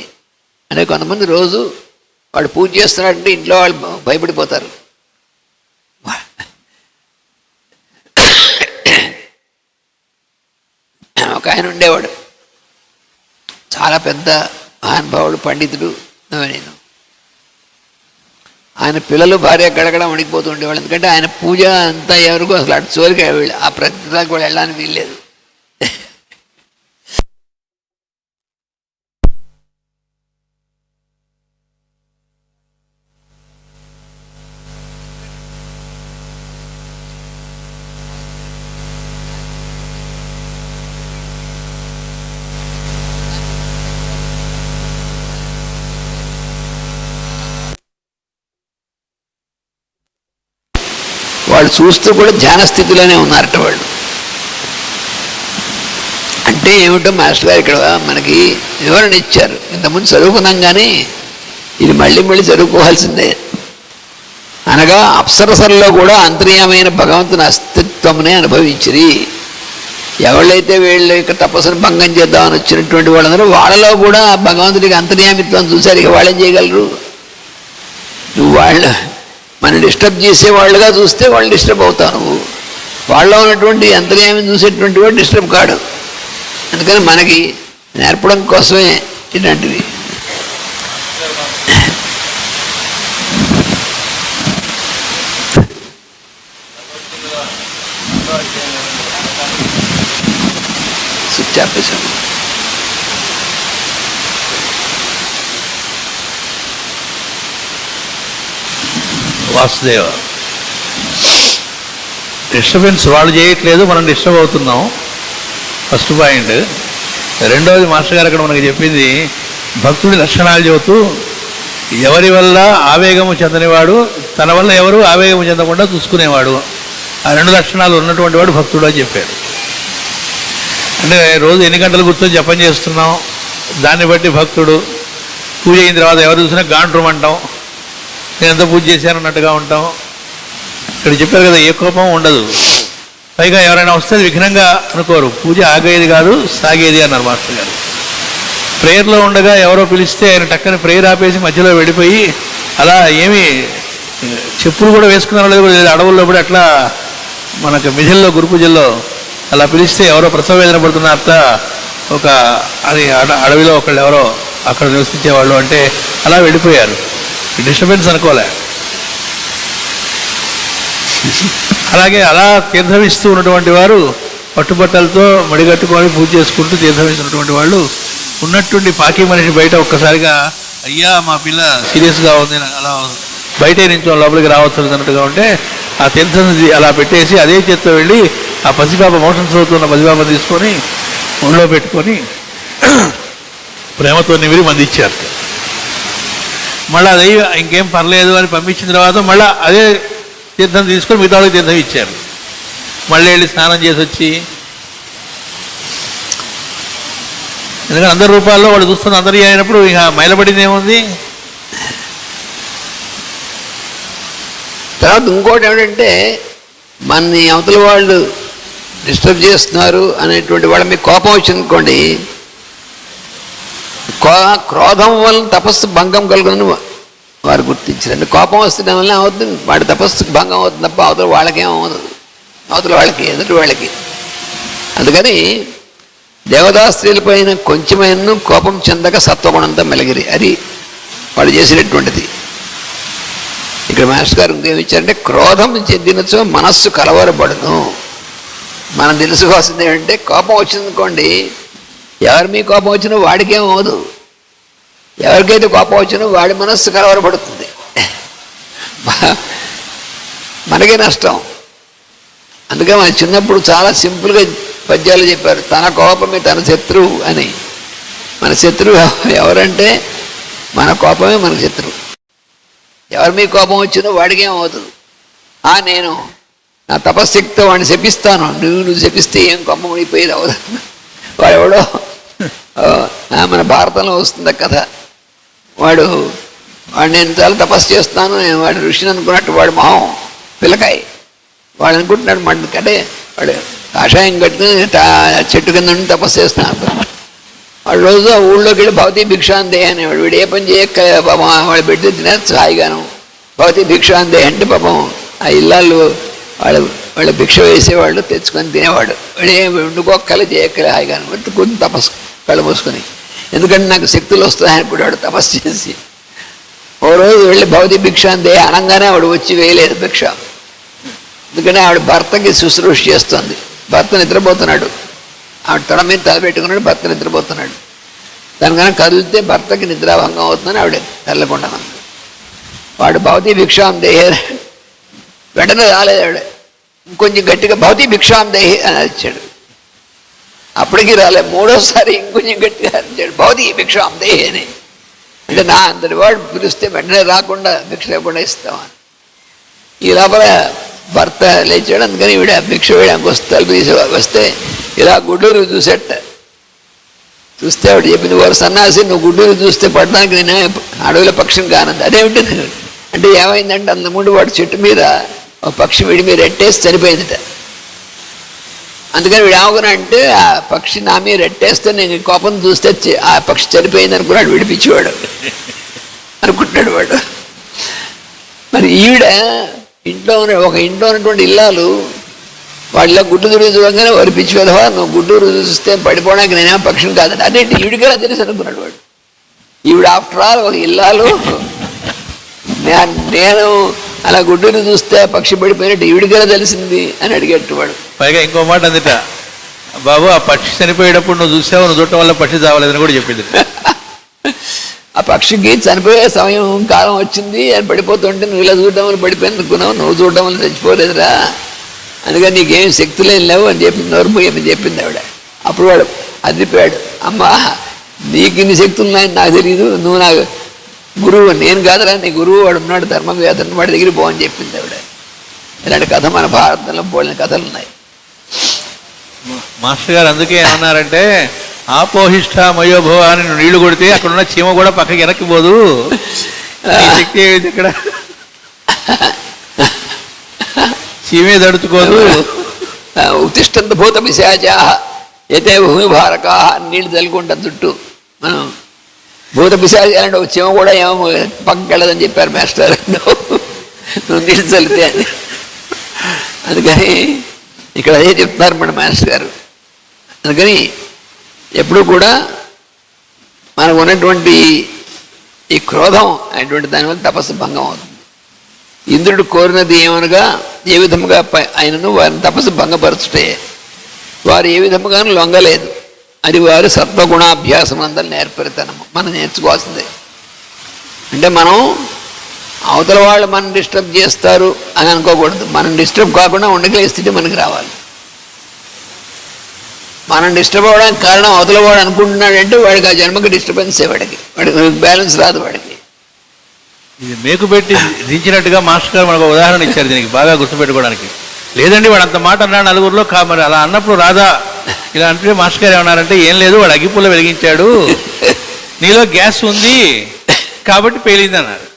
అంటే కొంతమంది రోజు వాడు పూజ చేస్తున్నాడంటే ఇంట్లో వాళ్ళు భయపడిపోతారు. ఒక ఆయన ఉండేవాడు, చాలా పెద్ద మహానుభావుడు, పండితుడు. నేను ఆయన పిల్లలు భార్య గడగడ వణికిపోతూ ఉండేవాళ్ళు, ఎందుకంటే ఆయన పూజ అంతా ఎవరికో అసలు అటు చోరికి వీళ్ళు ఆ ప్రతిదానికి కూడా వెళ్ళడానికి వీల్లేదు. వాళ్ళు చూస్తూ కూడా ధ్యాన స్థితిలోనే ఉన్నారట వాళ్ళు. అంటే ఏమిటో మాస్టర్ గారు ఇక్కడ మనకి వివరణ ఇచ్చారు. ఇంతకుముందు చదువుకున్నాం కానీ ఇది మళ్ళీ మళ్ళీ చదువుకోవాల్సిందే. అనగా అప్సరసల్లో కూడా అంతర్యామైన భగవంతుని అస్తిత్వమునే అనుభవించిరి. ఎవళ్ళైతే వీళ్ళ యొక్క తపస్సును భంగం చేద్దామని వచ్చినటువంటి వాళ్ళందరూ వాళ్ళలో కూడా భగవంతుడికి అంతర్యామిత్వం చూశారు. ఇక వాళ్ళేం చేయగలరు? నువ్వు మనం డిస్టర్బ్ చేసేవాళ్ళుగా చూస్తే వాళ్ళు డిస్టర్బ్ అవుతావు. నువ్వు వాళ్ళలో ఉన్నటువంటి అంతర్యామిని చూసేటువంటి వాడు డిస్టర్బ్ కాడు. అందుకని మనకి నేర్పడం కోసమే ఇలాంటివి. స్విచ్ ఆపేసాము. వాసుదేవ, డిస్టర్బెన్స్ వాళ్ళు చేయట్లేదు, మనం డిస్టర్బ్ అవుతున్నాం. First point. రెండవది మాస్టర్ గారు అక్కడ మనకి చెప్పింది భక్తుడి లక్షణాలు చెబుతూ, ఎవరి వల్ల ఆవేగము చెందనివాడు, తన వల్ల ఎవరు ఆవేగము చెందకుండా చూసుకునేవాడు, ఆ రెండు లక్షణాలు ఉన్నటువంటి వాడు భక్తుడు అని చెప్పారు. అంటే రోజు ఎన్ని గంటలు కూర్చొని జపం చేస్తున్నాం, దాన్ని బట్టి భక్తుడు. పూజ అయిన తర్వాత ఎవరు చూసినా గాండ్రమంటాం, నేను ఎంత పూజ చేశాను అన్నట్టుగా ఉంటాం. ఇక్కడ చెప్పారు కదా, ఏ కోపం ఉండదు. పైగా ఎవరైనా వస్తే విఘ్నంగా అనుకోరు. పూజ ఆగేది కాదు, సాగేది అన్నారు మాస్టర్ గారు. ప్రేయర్లో ఉండగా ఎవరో పిలిస్తే ఆయన టక్కని ప్రేయర్ ఆపేసి మధ్యలో వెళ్ళిపోయి, అలా ఏమి చెప్పులు కూడా వేసుకున్న లేదు కూడా అడవుల్లో కూడా అట్లా మనకు మిథిల్లో గురు పూజల్లో అలా పిలిస్తే ఎవరో ప్రసవ వేదన పడుతున్నారట, ఒక అది అడవిలో ఒకళ్ళు ఎవరో అక్కడ నివసించేవాళ్ళు అంటే అలా వెళ్ళిపోయారు. డిస్టర్బెన్స్ అనుకోలే. అలాగే అలా తీర్థమిస్తూ ఉన్నటువంటి వారు పట్టుబట్టలతో మడిగట్టుకొని పూజ చేసుకుంటూ తీర్థమిస్తున్నటువంటి వాళ్ళు ఉన్నట్టుండి పాకి మనిషి బయట ఒక్కసారిగా అయ్యా మా పిల్ల సీరియస్గా ఉంది అలా బయటే నుంచి లోపలికి రావచ్చు అన్నట్టుగా ఉంటే ఆ తీర్థం అలా పెట్టేసి అదే చేత్తో వెళ్ళి ఆ పసిపాప మోషన్స్ అవుతున్న పసిపాప తీసుకొని ఒళ్ళో పెట్టుకొని ప్రేమతో నిమిరి మంది ఇచ్చారు. మళ్ళీ అదే ఇంకేం పర్లేదు అని పంపించిన తర్వాత మళ్ళీ అదే తీర్థం తీసుకొని మిగతా వాళ్ళకి తీర్థం ఇచ్చారు. మళ్ళీ వెళ్ళి స్నానం చేసి వచ్చి, ఎందుకంటే అందరి రూపాల్లో వాళ్ళు చూస్తున్న అందరి అయినప్పుడు ఇక మైలబడింది ఏముంది. తర్వాత ఇంకోటి ఏమిటంటే, మన అవతల వాళ్ళు డిస్టర్బ్ చేస్తున్నారు అనేటువంటి వాళ్ళ మీకు కోపం వచ్చిందనుకోండి, క్రోధం వల్ల తపస్సు భంగం కలుగునని వారు గుర్తించారు. అంటే కోపం వస్తుండడం వల్ల అవుతుంది, వాడి తపస్సుకు భంగం అవుతుంది తప్ప అవతల వాళ్ళకేమవుతుంది. అవతల వాళ్ళకి, ఎదుటి వాళ్ళకి. అందుకని దేవదాస్త్రీలపైన కొంచెమైన కోపం చెందక సత్వగుణంతో మెలిగిరి. అది వాడు చేసినటువంటిది. ఇక్కడ మాస్టర్ గారు ఇంకేమి ఇచ్చారంటే, క్రోధం చెందినచో మనస్సు కలవరపడును. మనం తెలుసుకోవాల్సింది ఏంటంటే, కోపం వచ్చిందనుకోండి, ఎవరి మీ కోపం వచ్చినా వాడికేం అవ్వదు. ఎవరికైతే కోపం వచ్చినా వాడి మనస్సు కలవరపడుతుంది, మనకే నష్టం. అందుకే మన చిన్నప్పుడు చాలా సింపుల్గా పద్యాలు చెప్పారు, తన కోపమే తన శత్రువు అని. మన శత్రువు ఎవరంటే మన కోపమే మన శత్రువు. ఎవరి మీ కోపం వచ్చినా వాడికేం అవుతుంది. నేను నా తపశక్తితో వాడిని శపిస్తాను, నువ్వు శపిస్తే ఏం కోపం మునిగిపోయేది అవదు. వాడెవడో మన భారతంలో వస్తుంది కథ. వాడు నేను చాలా తపస్సు చేస్తాను, నేను వాడు ఋషిని అనుకున్నట్టు వాడు మొహం పిల్లకాయ. వాడు అనుకుంటున్నాడు అంటే వాడు కాషాయం కట్టుకుని చెట్టు కింద నుండి తపస్సు చేస్తున్నాడు. వాడు రోజు ఊళ్ళోకి వెళ్ళి భవతి భిక్షాందే అనేవాడు. వీడు ఏ పని చేయక పాపం వాడు పెట్టి తినేది హాయిగాను. భవతి భిక్షాందే అంటే పాపం ఆ ఇల్లాళ్ళు వాళ్ళు భిక్ష వేసేవాళ్ళు, తెచ్చుకొని తినేవాడు. వాడు ఏం వండుకోక్కలే చేయక్కలే హాయిగాను కొంచెం తపస్సు కళ్ళు మూసుకొని. ఎందుకంటే నాకు శక్తులు వస్తాయనుకుంటాడు తపస్సు చేసి. ఓ రోజు వెళ్ళి భవతి భిక్షాందే అనగానే ఆవిడ వచ్చి వేయలేదు భిక్ష. ఎందుకంటే ఆవిడ భర్తకి శుశ్రూష చేస్తుంది. భర్త నిద్రపోతున్నాడు, ఆవిడ తొడ మీద తలపెట్టుకున్నాడు, భర్త నిద్రపోతున్నాడు. దానికన్నా కదిలితే భర్తకి నిద్రాభంగం అవుతుందని ఆవిడ తెల్లకుండా ఉంది. వాడు భవతి భిక్షాం దేహే వెంటనే రాలేదు. ఆవిడ ఇంకొంచెం గట్టిగా భవతి భిక్షాం దేహే అని అరిచాడు. అప్పటికి రాలేదు. మూడోసారి ఇంకొంచెం గట్టిగా అరిచాడు, భవతి భిక్షాం దేహే అని. అంటే నా అంతటి వాడు పిలిస్తే వెంటనే రాకుండా భిక్ష లేకుండా ఇస్తామని. ఈ లోపల భర్త లేచాడు. అందుకని ఈవిడ భిక్ష వేయడానికి వస్తే ఇలా గుడ్డూరు చూసేట. చూస్తే ఆవిడ చెప్పింది, వారు సన్నాసి, నువ్వు గుడ్డూరు చూస్తే పడడానికి నేను అడవిలో పక్షిని కానంది. అదేమిటి అంటే ఏమైందంటే, అంతకుముందు వాడు చెట్టు మీద ఒక పక్షి వీడి మీద రెట్టేసి చనిపోయిందిట. అందుకని వీడు ఏమనుకున్నాడంటే, ఆ పక్షి నా మీద రెట్టేస్తే నేను కోపం చూస్తే ఆ పక్షి చనిపోయింది అనుకున్నాడు, విడిపించేవాడు అనుకుంటున్నాడు వాడు. మరి ఈవిడ ఇంట్లో ఉన్నటువంటి ఇల్లాలు వాళ్ళ గుడ్డు దుర్రు చూడగానే వారు పిచ్చి వెధవా, నువ్వు గుడ్డు చూస్తే పడిపోవడానికి నేనేమో పక్షిని కాదండి. అదేంటి ఈవిడికలా తెలిసి అనుకున్నాడు వాడు. ఈవిడ ఆఫ్టర్ ఆల్ ఒక ఇల్లాలు, నేను అలా గుడ్డుని చూస్తే పక్షి పడిపోయినట్టు ఈవిడికలా తెలిసింది అని అడిగట్టు వాడు. పైగా ఇంకో మాట అందుట, బాబు ఆ పక్షి చనిపోయేటప్పుడు నువ్వు చూసావు, నువ్వు చూడటం వల్ల పక్షి చావలేదని కూడా చెప్పింది. ఆ పక్షికి చనిపోయే సమయం కాలం వచ్చింది అని పడిపోతుంటే నువ్వు ఇలా చూడడం వల్ల పడిపోయింది అనుకున్నావు, నువ్వు చూడడం వల్ల చచ్చిపోలేదురా, అందుకని నీకేం శక్తులేం లేవు అని చెప్పింది. నోరు అని చెప్పింది ఆవిడ. అప్పుడు వాడు అదిరిపోయాడు, అమ్మా నీకు ఇన్ని శక్తులు ఉన్నాయని నాకు తెలియదు, నువ్వు నాకు గురువు, నేను కాదురా నీ గురువు, వాడు ఉన్నాడు ధర్మవేత్తని, వాడి దగ్గర పోవని చెప్పింది ఆవిడ. ఇలాంటి కథ మన భారతంలో పోలిన కథలు ఉన్నాయి. మాస్టర్ గారు అందుకే ఏమన్నారంటే, ఆపోహిష్ట మయోభవ అని నీళ్లు కొడితే అక్కడ ఉన్న చీమ కూడా పక్కకి వెనక్కి పోదు, శక్తి ఏది ఇక్కడ చీమే దడుచుకోదు. ఉత్తిష్టంత భూత పిశాచా అయితే భూమి భారకా నీళ్ళు చల్లుకుంటా చుట్టూ. మనం భూత పిశాచాలంటే ఒక చీమ కూడా ఏమో పక్కకి వెళ్ళదని చెప్పారు మాస్టర్, నువ్వు నీళ్ళు చల్లితే అని. అందుకని ఇక్కడ అదే చెప్తున్నారు మన మాస్టర్ గారు. అందుకని ఎప్పుడు కూడా మనకు ఉన్నటువంటి ఈ క్రోధం అనేటువంటి దానివల్ల తపస్సు భంగం అవుతుంది. ఇంద్రుడు కోరినది ఏమనగా ఏ విధముగా ఆయనను వారిని తపస్సు భంగపరుచుటే వారు ఏ విధముగానూ లొంగలేదు. అది వారు సత్వగుణాభ్యాసం అందరూ నేర్పరితనము మనం నేర్చుకోవాల్సిందే. అంటే మనం అవతల వాళ్ళు మనం డిస్టర్బ్ చేస్తారు అని అనుకోకూడదు. మనం డిస్టర్బ్ కాకుండా ఉండగలిగే స్థితి మనకి రావాలి. మనం డిస్టర్బ్ అవ్వడానికి కారణం అవతల వాడు అనుకుంటున్నాడంటే వాడికి ఆ జన్మకి డిస్టర్బెన్సే, వాడికి బ్యాలెన్స్ రాదు వాడికి. ఇది మేకు పెట్టి దించినట్టుగా మాస్టర్ గారు మనకు ఉదాహరణ ఇచ్చారు దీనికి బాగా గుర్తుపెట్టుకోవడానికి. లేదండి వాడు అంత మాట అన్నాడు నలుగురిలో, మరి అలా అన్నప్పుడు రాదా ఇలా అంటే మాస్టర్ గారు ఏమన్నారంటే, ఏం లేదు వాడు అగ్గిపుల్ల వెలిగించాడు, నీలో గ్యాస్ ఉంది కాబట్టి పేలిందన్నారు.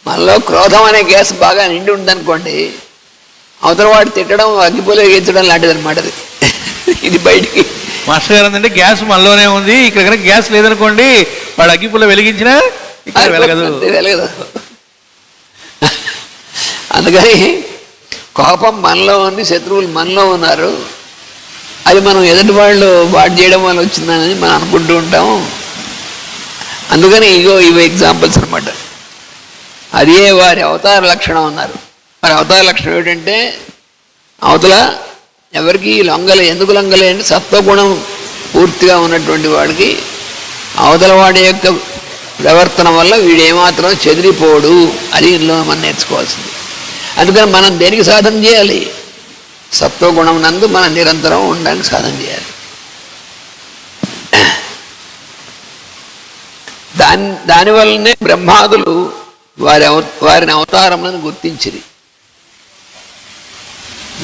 మనలో క్రోధం అనే గ్యాస్ బాగా నిండి ఉందనుకోండి, అవతల వాడు తిట్టడం అగ్గిపుల్ల వెలిగించడం లాంటిది అనమాట. ఇది బయటికి మాస్టర్ గారు అంటే గ్యాస్ మనలోనే ఉంది, ఇక్కడ గ్యాస్ లేదనుకోండి వాడు అగ్గిపుల్ల వెలిగించినా ఇక్కడ వెలగదు. అందుకని కోపం మనలో ఉంది, శత్రువులు మనలో ఉన్నారు. అది మనం ఎదుటి వాళ్ళు వాడు చేయడం వల్ల వచ్చిందని మనం అనుకుంటూ ఉంటాము. అందుకని ఇవి ఎగ్జాంపుల్స్ అనమాట. అదే వారి అవతార లక్షణం అన్నారు. వారి అవతార లక్షణం ఏమిటంటే అవతల ఎవరికి లొంగలే. ఎందుకు లొంగలే అంటే సత్వగుణం పూర్తిగా ఉన్నటువంటి వాడికి అవతల వాడి యొక్క ప్రవర్తన వల్ల వీడేమాత్రం చెదిరిపోడు. అది ఇందులో మనం నేర్చుకోవాల్సింది. అందుకని మనం దేనికి సాధన చేయాలి? సత్వగుణం నందు మనం నిరంతరం ఉండడానికి సాధన చేయాలి. దానివల్లనే బ్రహ్మాదులు వారిని అవతారములను గుర్తించిరి.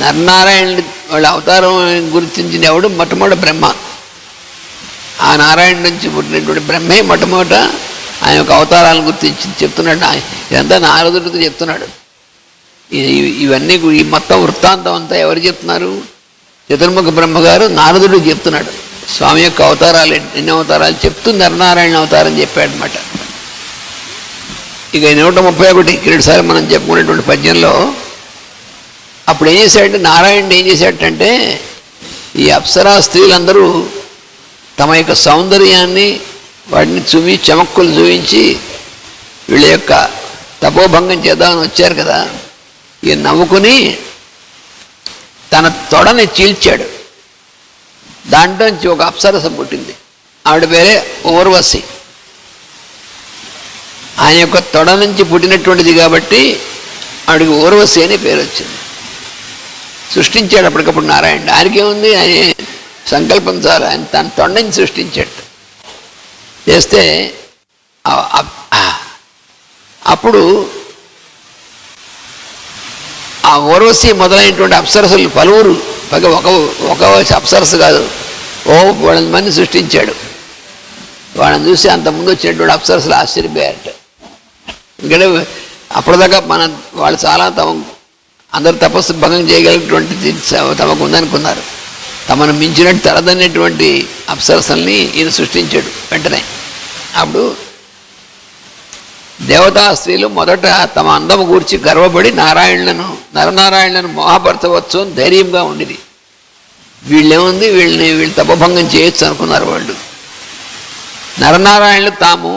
నరనారాయణుడు వాళ్ళ అవతారం గుర్తించిన ఎవడు? మొట్టమొదటి బ్రహ్మ. ఆ నారాయణ నుంచి పుట్టినటువంటి బ్రహ్మే మొట్టమొదట ఆయన యొక్క అవతారాలను గుర్తించి చెప్తున్నాడు. ఇదంతా నారదుడితో చెప్తున్నాడు. ఇవన్నీ ఈ మొత్తం వృత్తాంతం అంతా ఎవరు చెప్తున్నారు? చతుర్ముఖ బ్రహ్మగారు నారదుడికి చెప్తున్నాడు. స్వామి యొక్క అవతారాలు ఎన్ని అవతారాలు చెప్తూ నరనారాయణ అవతారం చెప్పాడనమాట. ఇక 131 రెండుసార్లు మనం చెప్పుకునేటువంటి పద్యంలో అప్పుడు ఏం చేశాడంటే నారాయణుడు ఏం చేశాడంటే ఈ అప్సరా స్త్రీలందరూ తమ యొక్క సౌందర్యాన్ని వాటిని చమక్కులు చూపించి వీళ్ళ యొక్క తపోభంగం చేద్దామని వచ్చారు కదా. ఇక నవ్వుకుని తన తొడని చీల్చాడు. దాంట్లోంచి ఒక అప్సరస పుట్టింది. ఆవిడ పేరే ఊర్వశి. ఆయన యొక్క తొడ నుంచి పుట్టినటువంటిది కాబట్టి ఆవిడకి ఊర్వశి అనే పేరు వచ్చింది. సృష్టించాడు అప్పటికప్పుడు నారాయణుడు. ఆయనకేముంది? ఆయన సంకల్పం చాలు. ఆయన తన తొడ నుంచి సృష్టించాడు. చేస్తే అప్పుడు ఆ ఊర్వశి మొదలైనటువంటి అప్సరసలు పలువురు, ఒక అప్సరస కాదు, వాళ్ళ మంది సృష్టించాడు. వాళ్ళని చూసి అంతకుముందు వచ్చినటువంటి అప్సరసలు ఆశ్చర్యపోయారట. ఎందుకంటే అప్పటిదాకా వాళ్ళు చాలా అందరు తపస్సు భంగం చేయగలిగినటువంటి తమకు ఉందనుకున్నారు. తమను మించినట్టు తరదనేటువంటి అప్సరసల్ని ఈయన సృష్టించాడు వెంటనే. అప్పుడు దేవతా స్త్రీలు మొదట తమ అందము గూర్చి గర్వపడి నరనారాయణులను మోహపరచవచ్చు అని ధైర్యంగా ఉండేది. వీళ్ళేముంది, వీళ్ళు తపభంగం చేయొచ్చు అనుకున్నారు వాళ్ళు. నరనారాయణులు తాము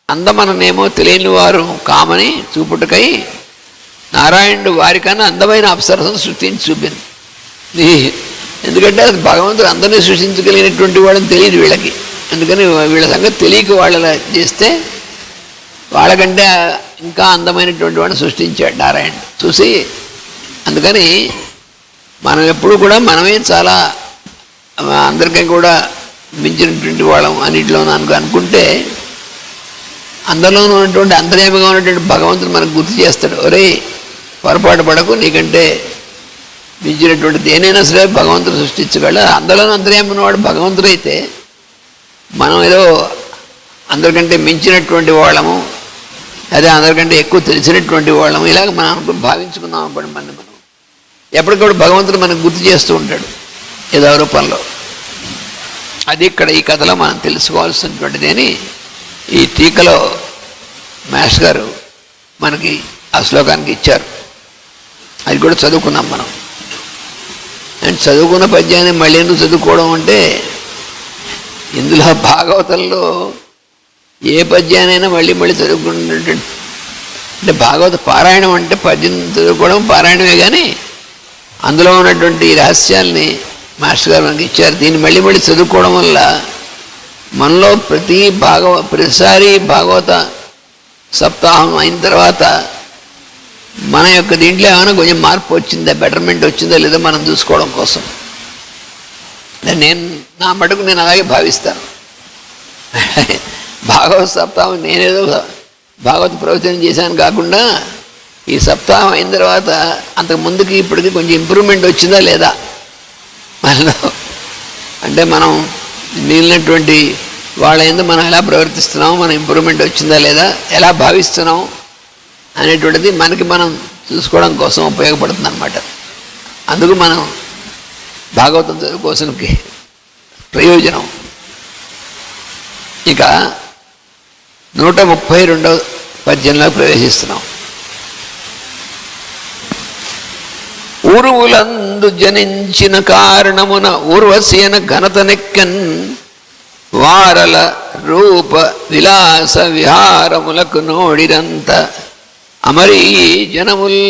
అందమననేమో తెలియని వారు కామని చూపుటకై నారాయణుడు వారికన్నా అందమైన అప్సరసను సృష్టించి చూపింది. ఎందుకంటే అది భగవంతుడు అందరినీ సృష్టించగలిగినటువంటి వాడని తెలియదు వీళ్ళకి. అందుకని వీళ్ళ సంగతి తెలియక వాళ్ళ చేస్తే వాళ్ళకంటే ఇంకా అందమైనటువంటి వాడిని సృష్టించాడు నారాయణుడు చూసి. అందుకని మనం ఎప్పుడు కూడా మనమే చాలా అందరికీ కూడా మించినటువంటి వాళ్ళం అన్నింటిలోనూ అనుకుంటే అందరిలోనూ ఉన్నటువంటి అంతర్యామిగా ఉన్నటువంటి భగవంతుడు మనకు గుర్తు చేస్తాడు. ఒరే పొరపాటు పడకు, నీకంటే మించినటువంటి దేనైనా సరే భగవంతుడు సృష్టించగలడు. అందులోనూ అంతర్యామి ఉన్నవాడు భగవంతుడు అయితే మనం ఏదో అందరికంటే మించినటువంటి వాళ్ళము, అదే అందరికంటే ఎక్కువ తెలిసినటువంటి వాళ్ళము ఇలాగ మనం భావించుకున్నాం అనుకోండి. మనం ఎప్పటికప్పుడు భగవంతుడు మనకు గుర్తు చేస్తూ ఉంటాడు ఏదో రూపంలో. అది ఇక్కడ ఈ కథలో మనం తెలుసుకోవాల్సినటువంటిది అని ఈ టీకలో మాస్టర్ గారు మనకి ఆ శ్లోకానికి ఇచ్చారు. అది కూడా చదువుకున్నాం మనం. అండ్ చదువుకున్న పద్యాన్ని మళ్ళీ ఎందుకు చదువుకోవడం అంటే ఇందులో భాగవతంలో ఏ పద్యానైనా మళ్ళీ చదువుకున్నట్టు అంటే భాగవత పారాయణం అంటే పద్యం చదువుకోవడం పారాయణమే. కానీ అందులో ఉన్నటువంటి రహస్యాల్ని మాస్టర్ గారు మనకి ఇచ్చారు. దీన్ని మళ్ళీ చదువుకోవడం వల్ల మనలో ప్రతిసారి భాగవత సప్తాహం అయిన తర్వాత మన యొక్క దీంట్లో ఏమైనా కొంచెం మార్పు వచ్చిందా, బెటర్మెంట్ వచ్చిందా లేదో మనం చూసుకోవడం కోసం నా మటుకు నేను అలాగే భావిస్తాను. భాగవత సప్తాహం నేనేదో భాగవత ప్రవచనం చేశాను కాకుండా ఈ సప్తాహం అయిన తర్వాత అంతకు ముందుకి ఇప్పటికి కొంచెం ఇంప్రూవ్మెంట్ వచ్చిందా లేదా మనలో, అంటే మనం మిగిలినటువంటి వాళ్ళ ఎందుకు మనం ఎలా ప్రవర్తిస్తున్నాం, మన ఇంప్రూవ్మెంట్ వచ్చిందా లేదా, ఎలా భావిస్తున్నాం అనేటువంటిది మనకి మనం చూసుకోవడం కోసం ఉపయోగపడుతుంది అన్నమాట. అందుకు మనం భాగవతం చదువుకోవడానికి ప్రయోజనం. ఇక 132వ పద్యంలో ప్రవేశిస్తున్నాం. ఊరువులందు జనించిన కారణమున ఊర్వశియన ఘనతనెక్కన్ వారల రూప విలాస విహారములకు నోడిరంత అమరీ జనముల్.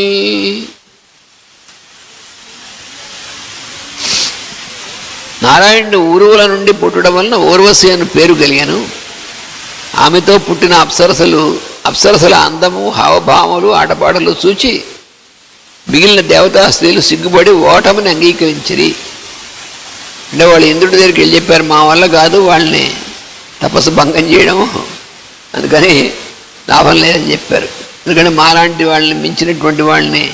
నారాయణుడు ఊరువుల నుండి పుట్టడం వలన ఊర్వశి అని పేరు కలిగాను. ఆమెతో పుట్టిన అప్సరసల అందము, హావభావములు, ఆటపాటలు చూచి మిగిలిన దేవతా స్త్రీలు సిగ్గుపడి ఓటమిని అంగీకరించిరి. అంటే వాళ్ళు ఇంద్రుడి దగ్గరికి వెళ్ళి చెప్పారు, మా వల్ల కాదు వాళ్ళని తపస్సు భంగం చేయడం, అందుకని లాభం లేదని చెప్పారు. ఎందుకంటే మాలాంటి వాళ్ళని మించినటువంటి వాళ్ళని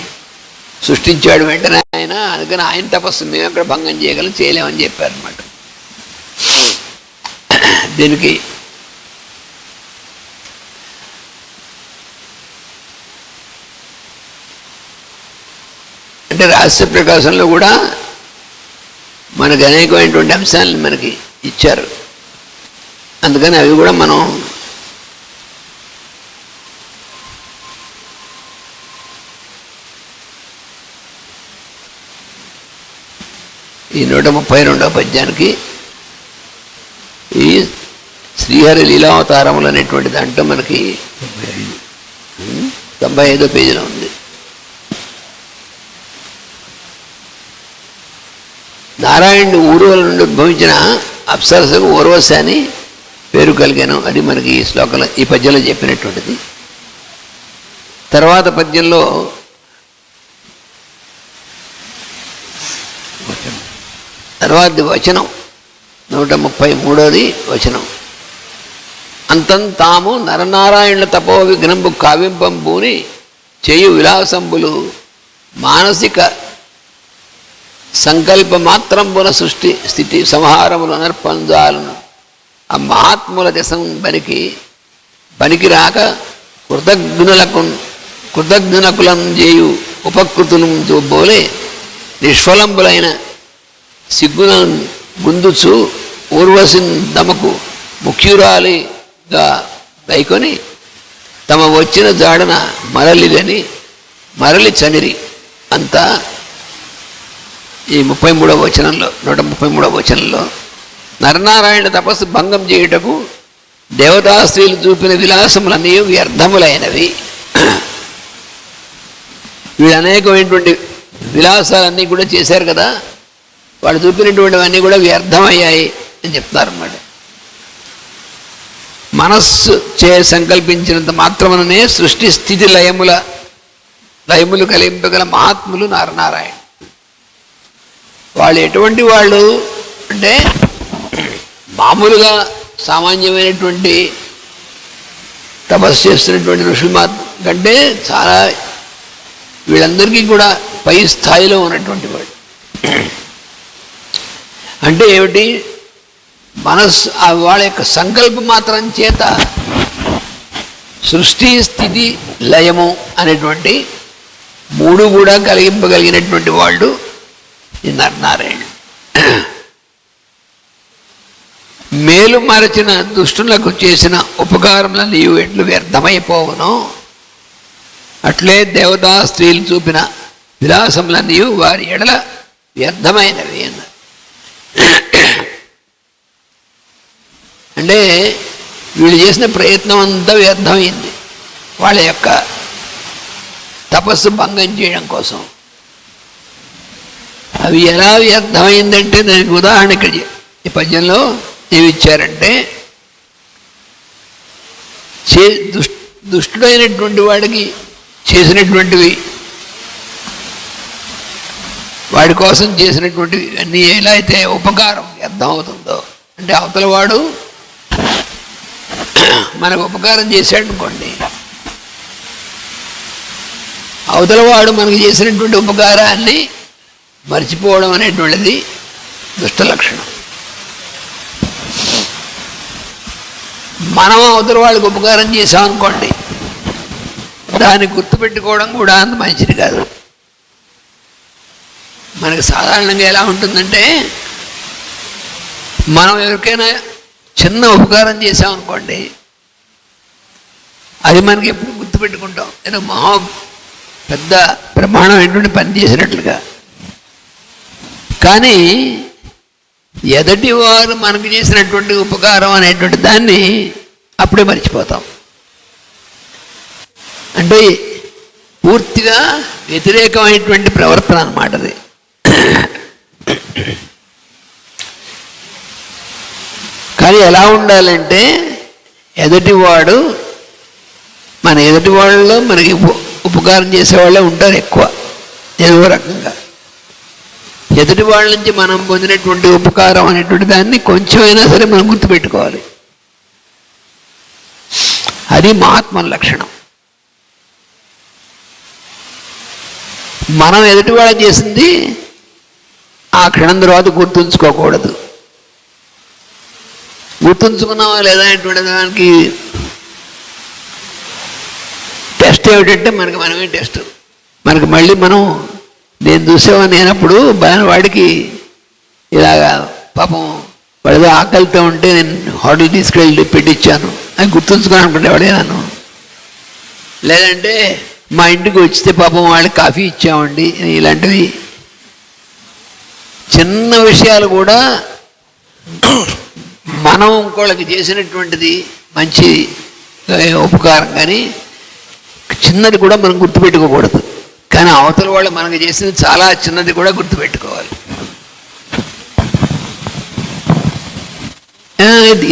సృష్టించాడు వెంటనే ఆయన, అందుకని ఆయన తపస్సు మేము ఎక్కడ భంగం చేయలేమని చెప్పారు అన్నమాట. దీనికి అంటే రహస్య ప్రకాశంలో కూడా మనకు అనేకమైనటువంటి అంశాలను మనకి ఇచ్చారు. అందుకని అవి కూడా మనం ఈ 132వ పద్యానికి ఈ శ్రీహరి లీలావతారములు అనేటువంటి దాంట్లో మనకి 95వ పేజీలో ఉంది. నారాయణుడు ఊరువల నుండి ఉద్భవించిన అప్సరసకు ఊర్వశి అని పేరు కలిగాను. అది మనకి ఈ శ్లోకంలో ఈ పద్యంలో చెప్పినటువంటిది. తర్వాత పద్యంలో తర్వాతి వచనం 133వ వచనం. అంతం తాము నరనారాయణుల తపో విఘ్నంబు కావ్యంపంబూని చేయు విలాసంబులు మానసిక సంకల్ప మాత్రంబున సృష్టి స్థితి సంహారములు అనర్పంజాలను ఆ మహాత్ముల దశం పనికి రాక కృతజ్ఞునకులం చేయు ఉపకృతులు బోలే నిష్ఫలంబులైన సిగ్గులను గుందుచు ఊర్వశిన్ తమకు ముఖ్యురాలిగా దైకొని తమ వచ్చిన జాడన మరలి చనిరి. అంతా ఈ 33వ వచనంలో 133వ వచనంలో నరనారాయణ తపస్సు భంగం చేయుటకు దేవతా స్త్రీలు చూపిన విలాసములన్నీ వ్యర్థములైనవి. వీళ్ళు అనేకమైనటువంటి విలాసాలన్నీ కూడా చేశారు కదా, వాళ్ళు చూపినటువంటివన్నీ కూడా వ్యర్థమయ్యాయి అని చెప్తారన్నమాట. మనస్సు సంకల్పించినంత మాత్రముననే సృష్టి స్థితి లయములు కలింపగల మహాత్ములు నరనారాయణ. వాళ్ళు ఎటువంటి వాళ్ళు అంటే మామూలుగా సామాన్యమైనటువంటి తపస్సు చేస్తున్నటువంటి ఋషుల కంటే చాలా వీళ్ళందరికీ కూడా పై స్థాయిలో ఉన్నటువంటి వాడు. అంటే ఏమిటి, మనస్సు వాళ్ళ యొక్క సంకల్పం మాత్రం చేత సృష్టి స్థితి లయము అనేటువంటి మూడు కూడా కలిగింపగలిగినటువంటి వాళ్ళు ఈ నరనారాయణ. మేలు మరచిన దుష్టులకు చేసిన ఉపకారముల నీవు ఎట్లు వ్యర్థమైపోవునో అట్లే దేవతా స్త్రీలు చూపిన విలాసములన్నీ వారి ఎడల వ్యర్థమైనవి అన్నారు. అంటే వీళ్ళు చేసిన ప్రయత్నం అంతా వ్యర్థమైంది వాళ్ళ యొక్క తపస్సు భంగం చేయడం కోసం. అవి ఎలా వ్యర్థమైందంటే దానికి ఉదాహరణ ఇక్కడ ఈ పద్యంలో ఏమి ఇచ్చారంటే, దుష్టుడైనటువంటి వాడికి చేసినటువంటివి, వాడి కోసం చేసినటువంటివి అన్నీ ఎలా అయితే ఉపకారం వ్యర్థమవుతుందో, అంటే అవతల వాడు మనకు ఉపకారం చేశాడు అనుకోండి, అవతల వాడు మనకు చేసినటువంటి ఉపకారాన్ని మర్చిపోవడం అనేటువంటిది దుష్ట లక్షణం. మనం అవతల వాళ్ళకి ఉపకారం చేసామనుకోండి, దాన్ని గుర్తుపెట్టుకోవడం కూడా అంత మంచిది కాదు. మనకి సాధారణంగా ఎలా ఉంటుందంటే, మనం ఎవరికైనా చిన్న ఉపకారం చేసామనుకోండి, అది మనకి ఎప్పుడు గుర్తుపెట్టుకుంటాం, ఏదో మహా పెద్ద ప్రమాణమైనటువంటి పని చేసినట్లుగా. కానీ ఎదటి వారు మనకు చేసినటువంటి ఉపకారం అనేటువంటి దాన్ని అప్పుడే మర్చిపోతాం. అంటే పూర్తిగా వ్యతిరేకమైనటువంటి ప్రవర్తన అన్నమాట అది. కానీ ఎలా ఉండాలంటే ఎదుటివాడు మన ఎదుటి వాళ్ళలో మనకి ఉపకారం చేసేవాళ్ళే ఉంటారు ఎక్కువ. ఏదో రకంగా ఎదుటి వాళ్ళ నుంచి మనం పొందినటువంటి ఉపకారం అనేటువంటి దాన్ని కొంచెమైనా సరే మనం గుర్తుపెట్టుకోవాలి. అది మహాత్మ లక్షణం. మనం ఎదుటి వాళ్ళ చేసింది ఆ క్షణం తర్వాత గుర్తుంచుకోకూడదు. గుర్తుంచుకున్నావా లేదా అనేటువంటి దానికి టెస్ట్ ఏమిటంటే మనమే టెస్ట్. మనకి మళ్ళీ మనం నేను చూసేవాడిని నేనప్పుడు వాడికి ఇలాగా పాపం వాడిదో ఆకలితో ఉంటే నేను హోటల్ తీసుకెళ్ళి పెట్టించాను అని గుర్తుంచుకుని అనుకునేవాడే నన్ను. లేదంటే మా ఇంటికి వచ్చితే పాపం వాళ్ళకి కాఫీ ఇచ్చామండి. ఇలాంటివి చిన్న విషయాలు కూడా మనం ఇంకోళ్ళకి చేసినటువంటిది మంచి ఉపకారం కానీ చిన్నది కూడా మనం గుర్తుపెట్టుకోకూడదు. కానీ అవతల వాళ్ళు మనకు చేసింది చాలా చిన్నది కూడా గుర్తుపెట్టుకోవాలి.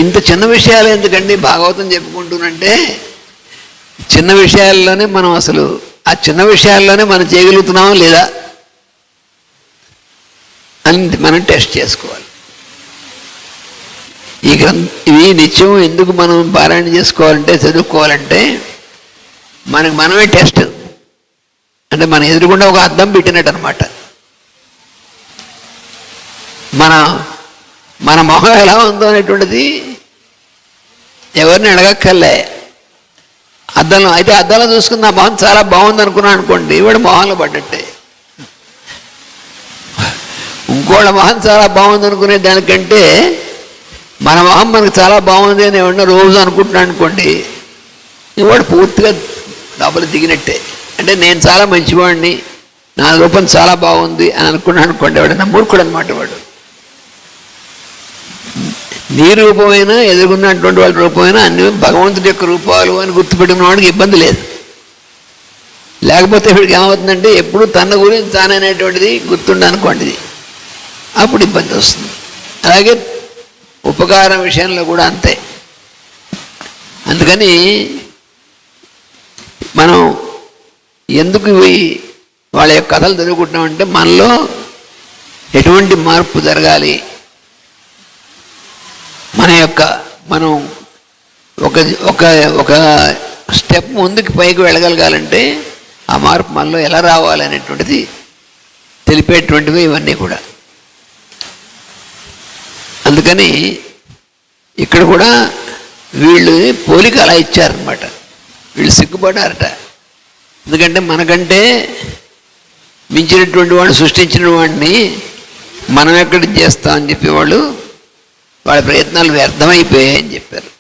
ఇంత చిన్న విషయాలు ఎందుకండి భాగవతం చెప్పుకుంటున్నంటే చిన్న విషయాల్లోనే మనం అసలు ఆ చిన్న విషయాల్లోనే మనం చేయగలుగుతున్నామా లేదా అని మనం టెస్ట్ చేసుకోవాలి. ఇవి నిత్యం ఎందుకు మనం పారాయణ చేసుకోవాలంటే చదువుకోవాలంటే మనమే టెస్ట్. అంటే మన ఎదురుకుండా ఒక అద్దం పెట్టినట్టు అనమాట. మన మొహం ఎలా ఉందో అనేటువంటిది ఎవరిని అడగక్కర్లే. అద్దంలో అయితే అద్దంలో చూసుకుని నా మొహం చాలా బాగుంది అనుకున్నాను అనుకోండి, వాడు మొహంలో పడ్డట్టే. ఇంకోళ్ళ మొహం చాలా బాగుంది అనుకునే దానికంటే మన మొహం మనకు చాలా బాగుంది అని ఎవరన్నా రోజు అనుకుంటున్నాను అనుకోండి, వాడు పూర్తిగా డబ్బులు దిగినట్టే. అంటే నేను చాలా మంచివాడిని, నా రూపం చాలా బాగుంది అని అనుకున్నాను అనుకోండి, వాడు నా మూర్ఖుడు అనమాట. వాడు నీ రూపమైనా ఎదుర్కొన్నటువంటి వాళ్ళ రూపమైనా అన్ని భగవంతుడి యొక్క రూపాలు అని గుర్తుపెట్టుకున్న వాడికి ఇబ్బంది లేదు. లేకపోతే వీడికి ఏమవుతుందంటే ఎప్పుడు తన గురించి తాననేటువంటిది గుర్తుండనుకోండి, అప్పుడు ఇబ్బంది వస్తుంది. అలాగే ఉపకారం విషయంలో కూడా అంతే. అందుకని మనం ఎందుకు వాళ్ళ యొక్క కథలు చదువుకుంటున్నామంటే మనలో ఎటువంటి మార్పు జరగాలి, మనం ఒక స్టెప్ ముందుకు పైకి వెళ్ళగలగాలంటే ఆ మార్పు మనలో ఎలా రావాలి అనేటువంటిది తెలిపేటువంటివి ఇవన్నీ కూడా. అందుకని ఇక్కడ కూడా వీళ్ళు పోలిక అలా ఇచ్చారనమాట. వీళ్ళు సిగ్గుపడ్డారట. ఎందుకంటే మనకంటే మించినటువంటి వాడిని సృష్టించిన వాడిని మనం ఎక్కడ చేస్తామని చెప్పేవాళ్ళు వాళ్ళ ప్రయత్నాలు వ్యర్థమైపోయాయని చెప్పారు.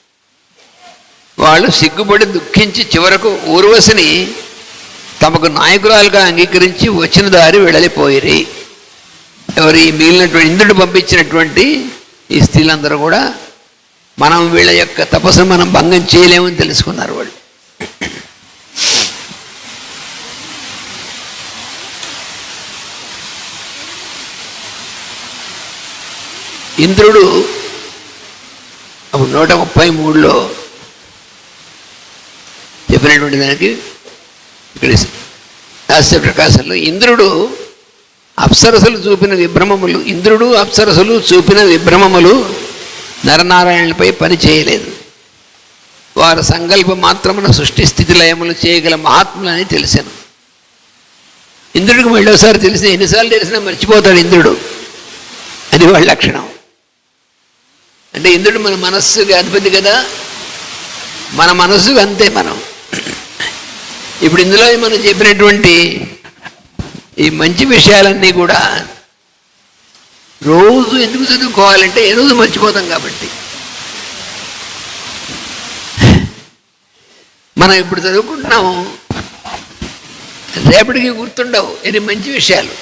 వాళ్ళు సిగ్గుపడి దుఃఖించి చివరకు ఊర్వశిని తమకు నాయకురాలుగా అంగీకరించి వచ్చిన దారి వెళ్ళలిపోయిరి. ఎవరు? ఈ మిగిలినటువంటి ఇంద్రుడు పంపించినటువంటి ఈ స్త్రీలందరూ కూడా మనం వీళ్ళ యొక్క తపస్సును మనం భంగం చేయలేమని తెలుసుకున్నారు వాళ్ళు. ఇంద్రుడు 133లో చెప్పినటువంటి దానికి ఇక్కడ రహస్య ప్రకాశంలో ఇంద్రుడు అప్సరసలు చూపిన విభ్రమములు నరనారాయణులపై పని చేయలేదు. వారు సంకల్పం మాత్రమున సృష్టి స్థితి లయములు చేయగల మహాత్ములని తెలిసాను. ఇంద్రుడికి మళ్ళీసారి తెలిసిన ఎన్నిసార్లు తెలిసినా మర్చిపోతాడు ఇంద్రుడు. అది వాళ్ళ లక్షణం. అంటే ఇంద్రుడు మన మనస్సుకి అధిపతి కదా, మన మనస్సుకు అంతే. మనం ఇప్పుడు ఇందులో మనం చెప్పినటువంటి ఈ మంచి విషయాలన్నీ కూడా రోజు ఎందుకు చదువుకోవాలంటే ఏ రోజు మర్చిపోతాం కాబట్టి. మనం ఇప్పుడు చదువుకుంటున్నాము, రేపటికి గుర్తుండవు ఇది మంచి విషయాలు.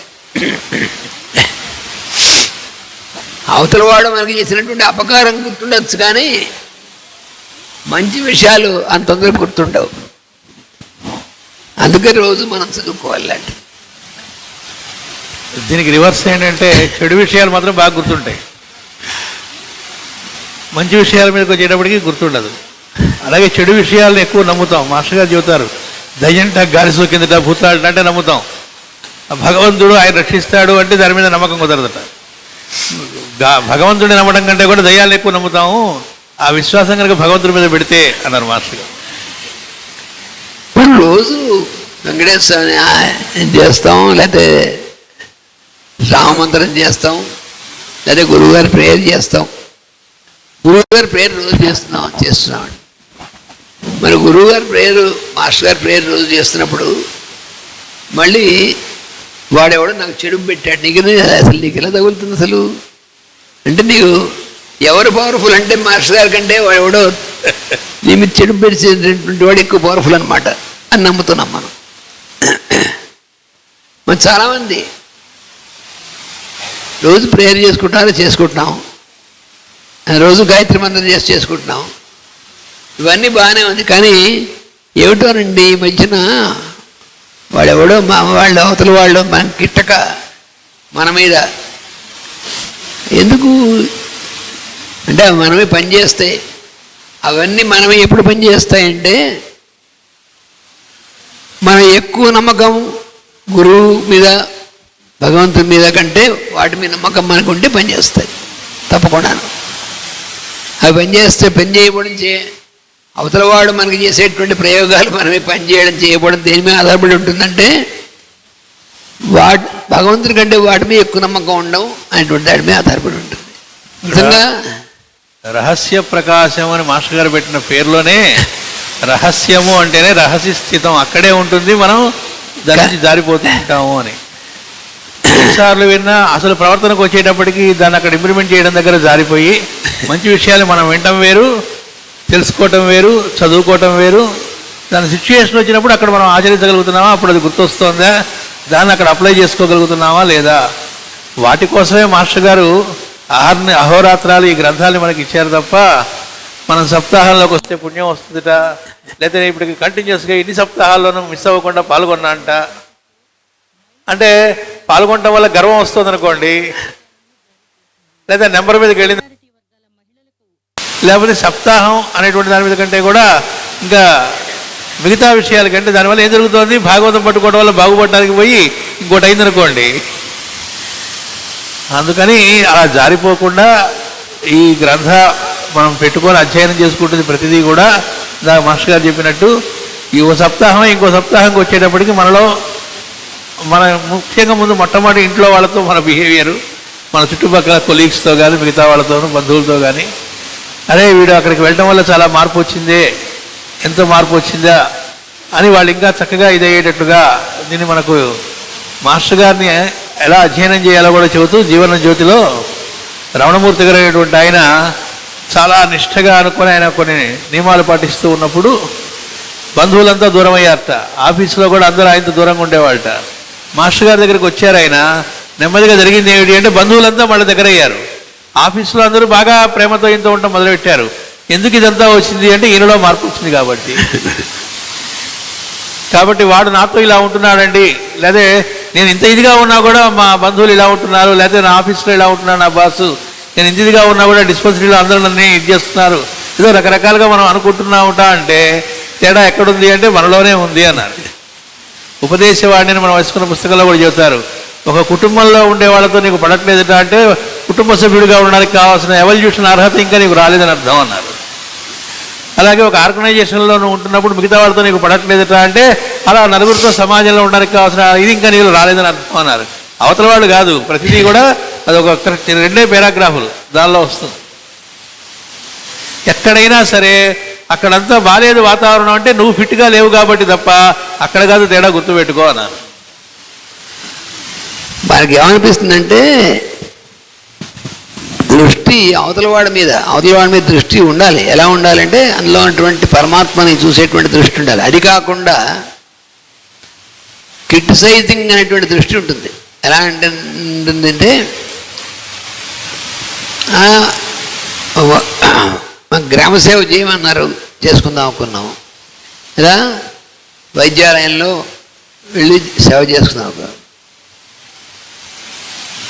అవతల వాడు మనకి చేసినటువంటి అపకారం గుర్తుండొచ్చు, కానీ మంచి విషయాలు అంత తొందరగా గుర్తుండవు. అందుకే రోజు మనం చదువుకోవాలంటే. దీనికి రివర్స్ ఏంటంటే చెడు విషయాలు మాత్రం బాగా గుర్తుంటాయి, మంచి విషయాల మీదకి వచ్చేటప్పటికి గుర్తుండదు. అలాగే చెడు విషయాలను ఎక్కువ నమ్ముతాం. మాస్టర్ గారు చెబుతారు, దయ్యంట గాలి సోకిందట, భూతాడట అంటే నమ్ముతాం. భగవంతుడు ఆయన రక్షిస్తాడు అంటే దాని మీద నమ్మకం కుదరదట. భగవంతుడిని నమ్మడం కంటే కూడా దయ్యాలను ఎక్కువ నమ్ముతాము. ఆ విశ్వాసం కనుక భగవంతుడి మీద పెడితే అన్నారు మాస్టర్ గారు. మనం రోజు వెంకటేశ్వర చేస్తాం, లేకపోతే రామమంత్రం చేస్తాం, లేదా గురువుగారి ప్రేయర్ చేస్తాం. గురువుగారి ప్రేయర్ రోజు చేస్తున్నామండి. మరి గురువుగారి ప్రేయర్, మాస్టర్ గారి ప్రేయర్ రోజు చేస్తున్నప్పుడు మళ్ళీ వాడెవడో నాకు చెడు పెట్టాడు, నీకు అసలు నీకు ఎలా తగులుతుంది అసలు అంటే, నీకు ఎవరు పవర్ఫుల్ అంటే మాస్టర్ గారి కంటే వాడెవడో నీ మీద చెడు పెట్టేటువంటి వాడు ఎక్కువ పవర్ఫుల్ అనమాట అని నమ్ముతున్నాం మనం. మరి చాలామంది రోజు ప్రేయర్ చేసుకుంటున్నాం, రోజు గాయత్రి మంత్రం చేసుకుంటున్నాం, ఇవన్నీ బాగానే ఉంది. కానీ ఏమిటోనండి ఈ మధ్యన వాడెవడో వాళ్ళు అవతల వాళ్ళు మన కిట్టక మన మీద ఎందుకు అంటే మనమే పనిచేస్తాయి. అవన్నీ మనమే ఎప్పుడు పనిచేస్తాయంటే మనం ఎక్కువ నమ్మకం గురువు మీద, భగవంతుని మీద కంటే వాటి మీద నమ్మకం మనకు ఉంటే పనిచేస్తాయి తప్పకుండాను. అవి పని చేయబడి అవతల వాడు మనకి చేసేటువంటి ప్రయోగాలు మనమే చేయబడి దేని మీద ఆధారపడి ఉంటుందంటే భగవంతుని కంటే వాటి మీద ఎక్కువ నమ్మకం ఉండవు అనేటువంటి దాని మీద ఆధారపడి ఉంటుంది. నిజంగా రహస్య ప్రకాశం అని మాస్టర్ గారు పెట్టిన పేరులోనే రహస్యము అంటేనే రహస్య స్థితం అక్కడే ఉంటుంది, మనం దాని నుంచి జారిపోతుంటాము అని. ఎన్నిసార్లు విన్నా అసలు ప్రవర్తనకు వచ్చేటప్పటికి దాన్ని అక్కడ ఇంప్లిమెంట్ చేయడం దగ్గర జారిపోయి, మంచి విషయాలు మనం వినటం వేరు, తెలుసుకోవటం వేరు, చదువుకోవటం వేరు. దాని సిచ్యువేషన్ వచ్చినప్పుడు అక్కడ మనం ఆచరించగలుగుతున్నామా, అప్పుడు అది గుర్తొస్తుందా, దాన్ని అక్కడ అప్లై చేసుకోగలుగుతున్నామా లేదా. వాటి కోసమే మాస్టర్ గారు అహోరాత్రాలు ఈ గ్రంథాలని మనకి ఇచ్చారు తప్ప, మనం సప్తాహంలోకి వస్తే పుణ్యం వస్తుందిట, లేకపోతే ఇప్పటికి కంటిన్యూస్గా ఇన్ని సప్తాహాల్లోనూ మిస్ అవ్వకుండా పాల్గొన్నా అంట. అంటే పాల్గొనడం వల్ల గర్వం వస్తుంది అనుకోండి, లేదా నెంబర్ మీదకి వెళ్ళింది, లేకపోతే సప్తాహం అనేటువంటి దాని మీద కంటే కూడా ఇంకా మిగతా విషయాల కంటే దానివల్ల ఏం జరుగుతుంది, భాగవతం పట్టుకోవడం వల్ల బాగుపడడానికి పోయి ఇంకోటి అయిందనుకోండి. అందుకని అలా జారిపోకుండా ఈ గ్రంథ మనం పెట్టుకొని అధ్యయనం చేసుకుంటుంది ప్రతిదీ కూడా. మాస్టర్ గారు చెప్పినట్టు ఈ ఓ సప్తాహం ఇంకో సప్తాహంకి వచ్చేటప్పటికి మనలో మన ముఖ్యంగా ముందు మొట్టమొదటి ఇంట్లో వాళ్ళతో మన బిహేవియరు, మన చుట్టుపక్కల కొలీగ్స్తో కానీ మిగతా వాళ్ళతోనూ బంధువులతో కానీ, అరే వీడు అక్కడికి వెళ్ళడం వల్ల చాలా మార్పు వచ్చిందే, ఎంత మార్పు వచ్చిందా అని వాళ్ళు ఇంకా చక్కగా ఇదయ్యేటట్లుగా దీన్ని మనకు మాస్టర్ గారిని ఎలా అధ్యయనం చేయాలో కూడా చెబుతూ జీవన జ్యోతిలో రమణమూర్తి గారు అనేటువంటి ఆయన చాలా నిష్ఠగా అనుకుని ఆయన కొన్ని నియమాలు పాటిస్తూ ఉన్నప్పుడు బంధువులంతా దూరం అయ్యారట. ఆఫీసులో కూడా అందరూ ఆయనతో దూరంగా ఉండేవాళ్ళట. మాస్టర్ గారి దగ్గరికి వచ్చారు ఆయన. నెమ్మదిగా జరిగింది ఏమిటి అంటే బంధువులంతా వాళ్ళ దగ్గర అయ్యారు. ఆఫీసులో అందరూ బాగా ప్రేమతో ఇంత ఉండటం మొదలుపెట్టారు. ఎందుకు ఇదంతా వచ్చింది అంటే ఈయనలో మార్పు వచ్చింది కాబట్టి వాడు నాతో ఇలా ఉంటున్నాడండి, లేదా నేను ఇంత ఇదిగా ఉన్నా కూడా మా బంధువులు ఇలా ఉంటున్నారు, లేకపోతే నా ఆఫీస్లో ఇలా ఉంటున్నాడు నా బాసు, నేను ఇంత ఇదిగా ఉన్నా కూడా డిస్పెన్సరీలో అందరూ నన్ను ఇది చేస్తున్నారు, ఏదో రకరకాలుగా మనం అనుకుంటున్నా ఉంటా అంటే తేడా ఎక్కడుంది అంటే మనలోనే ఉంది అన్నారు. ఉపదేశవాణిని మనం వేసుకున్న పుస్తకంలో కూడా చెబుతారు, ఒక కుటుంబంలో ఉండే వాళ్ళతో నీకు పడట్లేదట అంటే కుటుంబ సభ్యుడిగా ఉండడానికి కావాల్సిన ఎవల్యూషన్ అర్హత ఇంకా నీకు రాలేదని అర్థం అన్నారు. అలాగే ఒక ఆర్గనైజేషన్లో నువ్వు ఉంటున్నప్పుడు మిగతా వాళ్ళతో నీకు పడట్లేదట అంటే అలా నలుగురితో సమాజంలో ఉండడానికి కావాల్సిన ఇది ఇంకా నీకు రాలేదని అర్థం అన్నారు. అవతల వాళ్ళు కాదు, ప్రతిదీ కూడా అది ఒక రెండే పారాగ్రాఫులు దానిలో వస్తుంది. ఎక్కడైనా సరే అక్కడంతా బాలేదు వాతావరణం అంటే నువ్వు ఫిట్గా లేవు కాబట్టి తప్ప అక్కడ కాదు తేడా గుర్తుపెట్టుకో అన్నారు. మనకి ఏమనిపిస్తుందంటే దృష్టి అవతల వాడి మీద దృష్టి ఉండాలి. ఎలా ఉండాలంటే అందులో ఉన్నటువంటి పరమాత్మని చూసేటువంటి దృష్టి ఉండాలి. అది కాకుండా క్రిటిసైజింగ్ అనేటువంటి దృష్టి ఉంటుంది. ఎలా ఉంటుందంటే గ్రామ సేవ చేయమన్నారు, చేసుకుందాం అనుకున్నాం. ఇలా వైద్యాలయంలో వెళ్ళి సేవ చేసుకుందాం.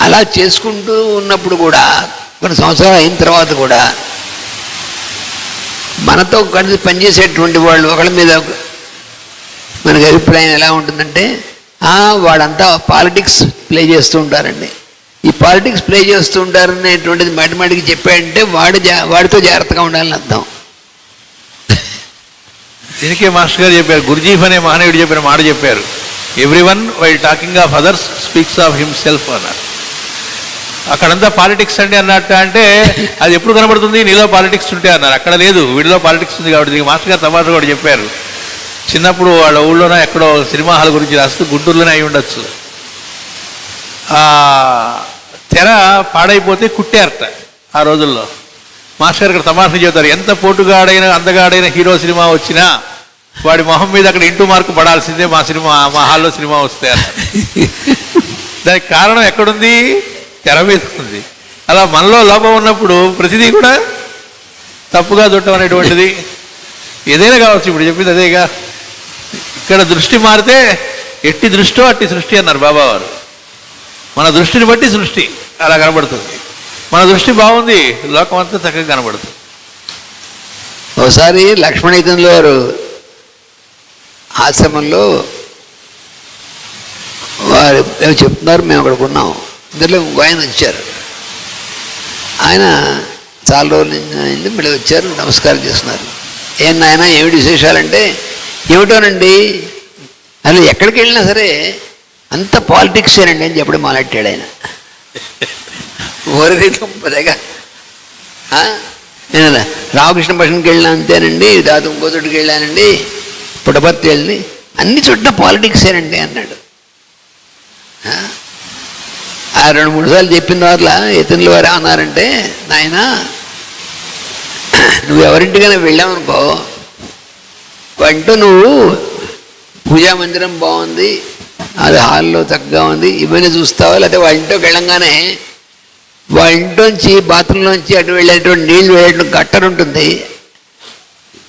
అలా చేసుకుంటూ ఉన్నప్పుడు కూడా కొన్ని సంవత్సరాలు అయిన తర్వాత కూడా మనతో కలిసి పనిచేసేటువంటి వాళ్ళు ఒకళ్ళ మీద మనకి అభిప్రాయం ఎలా ఉంటుందంటే, వాడంతా పాలిటిక్స్ ప్లే చేస్తూ ఉంటారండి, ఈ పాలిటిక్స్ ప్లే చేస్తూ ఉంటారనేటువంటిది మాటిమాటికి చెప్పాడంటే వాడితో జాగ్రత్తగా ఉండాలని అర్థం. దీనికే మాస్టర్ గారు చెప్పారు, గురుజీఫ్ అనే మహనీయుడు చెప్పిన మాట చెప్పారు, everyone while talking of others speaks of himself అన్నారు. అక్కడంతా పాలిటిక్స్ అండి అన్నట్టు, అంటే అది ఎప్పుడు కనబడుతుంది, నీలో పాలిటిక్స్ ఉంటే అన్నారు. అక్కడ లేదు, వీడిలో పాలిటిక్స్ ఉంది కాబట్టి. మాస్టర్ గారు తమాషా కూడా చెప్పారు, చిన్నప్పుడు వాళ్ళ ఊళ్ళోనే ఎక్కడో సినిమా హాల్ గురించి రాస్తూ, గుంటూరులోనే అయి ఉండొచ్చు, తెర పాడైపోతే కుట్టారట ఆ రోజుల్లో. మాస్టర్ గారు ఇక్కడ తమాషా చెబుతారు, ఎంత పోటుగాడైన అందగాడైన హీరో సినిమా వచ్చినా వాడి మొహం మీద అక్కడ ఇంటూ మార్కు పడాల్సిందే మా హాల్లో సినిమా వస్తే అన్నారు. దానికి కారణం ఎక్కడుంది, తెర మీద ఉంది. అలా మనలో లోపం ఉన్నప్పుడు ప్రతిదీ కూడా తప్పుగా చుట్టం అనేటువంటిది ఏదైనా కావచ్చు. ఇప్పుడు చెప్పింది అదేగా, ఇక్కడ దృష్టి మారితే ఎట్టి దృష్టో అట్టి సృష్టి అన్నారు బాబావారు. మన దృష్టిని బట్టి సృష్టి అలా కనబడుతుంది. మన దృష్టి బాగుంది, లోకం అంతా చక్కగా కనబడుతుంది. ఒకసారి లక్ష్మణీతంలో వారు ఆశ్రమంలో వారు చెప్తున్నారు, మేము అక్కడికి ఉన్నాం, ఇందులో ఇంకో ఆయన వచ్చారు. ఆయన చాలా రోజుల నుంచి మళ్ళీ వచ్చారు, నమస్కారం చేస్తున్నారు. ఏం నాయన ఏమిటి విశేషాలంటే, ఏమిటోనండి అసలు ఎక్కడికి వెళ్ళినా సరే అంత పాలిటిక్సేనండి అని చెప్పడం మొదలెట్టాడు ఆయన. ఓరిగా నేను రామకృష్ణ భషన్కి వెళ్ళినా అంతేనండి, దాత ఇంకో చోటుకి వెళ్ళానండి, పుట్టపర్తి వెళ్ళి అన్ని చోట్ల పాలిటిక్సేనండి అన్నాడు. 2-3 సార్లు చెప్పిన వాళ్ళ ఇతరులు వారు అన్నారంటే, నాయన నువ్వు ఎవరింటికైనా వెళ్ళావనుకో, వంట నువ్వు పూజా మందిరం బాగుంది, అది హాల్లో చక్కగా ఉంది, ఇవన్నీ చూస్తావా, లేకపోతే వాళ్ళ ఇంట్లోకి వెళ్ళంగానే వాళ్ళ ఇంట్లోంచి బాత్రూంలోంచి అటు వెళ్ళేటువంటి నీళ్ళు వెళ్ళేటువంటి గట్టర్ ఉంటుంది,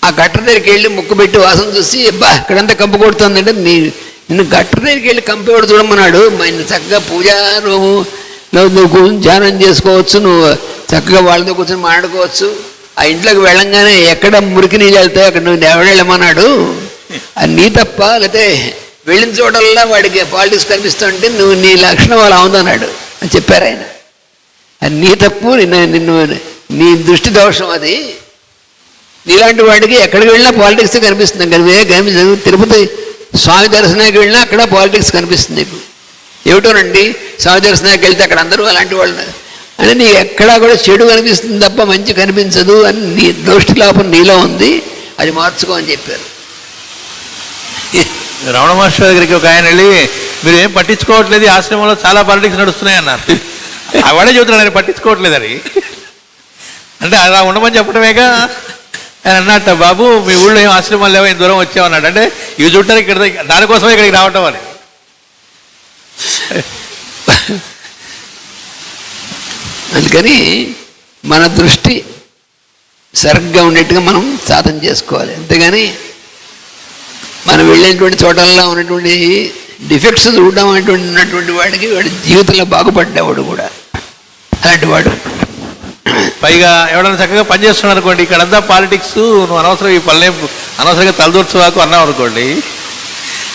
ఆ గట్టర్ దగ్గరికి వెళ్ళి ముక్కు పెట్టి వాసన చూసి అబ్బా ఇక్కడంతా కంపు కొడుతుందంటే నిన్ను గట్టర్ దగ్గరికి వెళ్ళి కంపు కూడా చూడమన్నాడు. నిన్ను చక్కగా పూజా రూములో నువ్వు కూర్చొని ధ్యానం చేసుకోవచ్చు, నువ్వు చక్కగా వాళ్ళతో కూర్చొని మాట్లాడుకోవచ్చు, ఆ ఇంట్లోకి వెళ్ళంగానే ఎక్కడ మురికి నీళ్ళు వెళ్తాయి అక్కడ నువ్వు ఎవరు వెళ్ళమన్నాడు, అది నీ తప్ప, లేకపోతే వెళ్ళిన చోటల్లా వాడికి పాలిటిక్స్ కనిపిస్తుంటే నువ్వు నీ లక్షణం అలా ఉందన్నాడు అని చెప్పారు ఆయన. అది నీ తప్పు, నిన్ను నీ దృష్టి దోషం, అది నీలాంటి వాడికి ఎక్కడికి వెళ్ళినా పాలిటిక్స్ కనిపిస్తుంది. కనిపిస్తుంది. తిరుపతి స్వామి దర్శనానికి వెళ్ళినా అక్కడ పాలిటిక్స్ కనిపిస్తుంది నీకు. ఏమిటోనండి స్వామి దర్శనానికి వెళ్తే అక్కడ అందరూ అలాంటి వాళ్ళు అని నీకు ఎక్కడా కూడా చెడు కనిపిస్తుంది తప్ప మంచి కనిపించదు అని నీ దృష్టి లోపం నీలో ఉంది, అది మార్చుకో అని చెప్పారు. రమణ మహర్షి దగ్గరికి ఒక ఆయన వెళ్ళి, మీరు ఏం పట్టించుకోవట్లేదు, ఆశ్రమంలో చాలా పాలిటిక్స్ నడుస్తున్నాయి అన్నారు. వాడే చెబుతున్నాడు ఆయన పట్టించుకోవట్లేదని. అంటే అలా ఉండమని చెప్పడమేగా. ఆయన అన్నట్ట, బాబు మీ ఊళ్ళో ఏం ఆశ్రమాలు లేవో ఇంత దూరం వచ్చామన్నాడు. అంటే ఇవి చూడటానికి ఇక్కడ దానికోసమే ఇక్కడికి రావటం అని. అందుకని మన దృష్టి సరిగ్గా ఉండేట్టుగా మనం సాధన చేసుకోవాలి. అంతేగాని మనం వెళ్ళేటువంటి చోటల్లో ఉన్నటువంటి డిఫెక్ట్స్ చూడడం ఉన్నటువంటి వాడికి వాడి జీవితంలో బాగుపడ్డవాడు కూడా అలాంటి వాడు. పైగా ఎవడన్నా చక్కగా పనిచేస్తున్నాడు అనుకోండి, ఇక్కడంతా పాలిటిక్స్, నువ్వు అనవసరం ఈ పల్లె అనవసరంగా తలదూర్చువాకు అన్నావు అనుకోండి,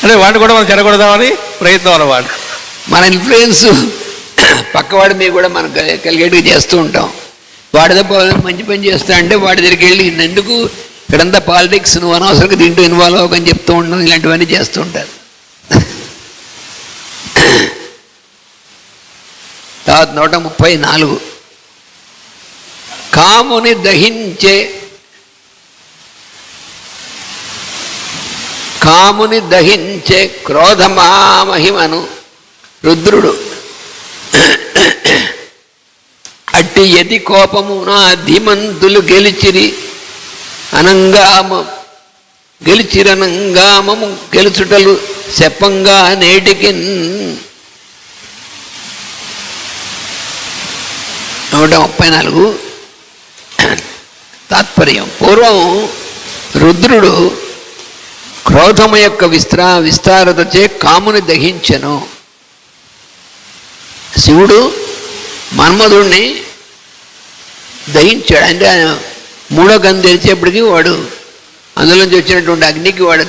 అంటే వాడిని కూడా మనం చెడగొడదామని ప్రయత్నం అన్నవాడు. మన ఇన్ఫ్లుయెన్స్ పక్కవాడి మీద కూడా మనం కలిగేట్టుగా చేస్తూ ఉంటాం. వాడితో మంచి పని చేస్తా అంటే వాడి దగ్గరికి వెళ్ళి ఎందుకు ఇక్కడంతా పాలిటిక్స్, నువ్వు అనవసరంగా దీంట్లో ఇన్వాల్వ్ అవ్వకని చెప్తూ ఉండడం, ఇలాంటివన్నీ చేస్తూ ఉంటారు. తర్వాత 134 కాముని దహించే క్రోధమామహిమను రుద్రుడు అట్టి యతి కోపము నా ధీమంతులు గెలిచిరనంగామము గెలుచుటలు చెప్పంగా నేటికి 134 తాత్పర్యం. పూర్వం రుద్రుడు క్రోధము యొక్క విస్తారతచే కాముని దహించెను. శివుడు మన్మధుడిని దహించాడు. అంటే ఆయన మూడో గన్ను తెరిచేప్పటికీ వాడు అందులోంచి వచ్చినటువంటి అగ్నికి వాడు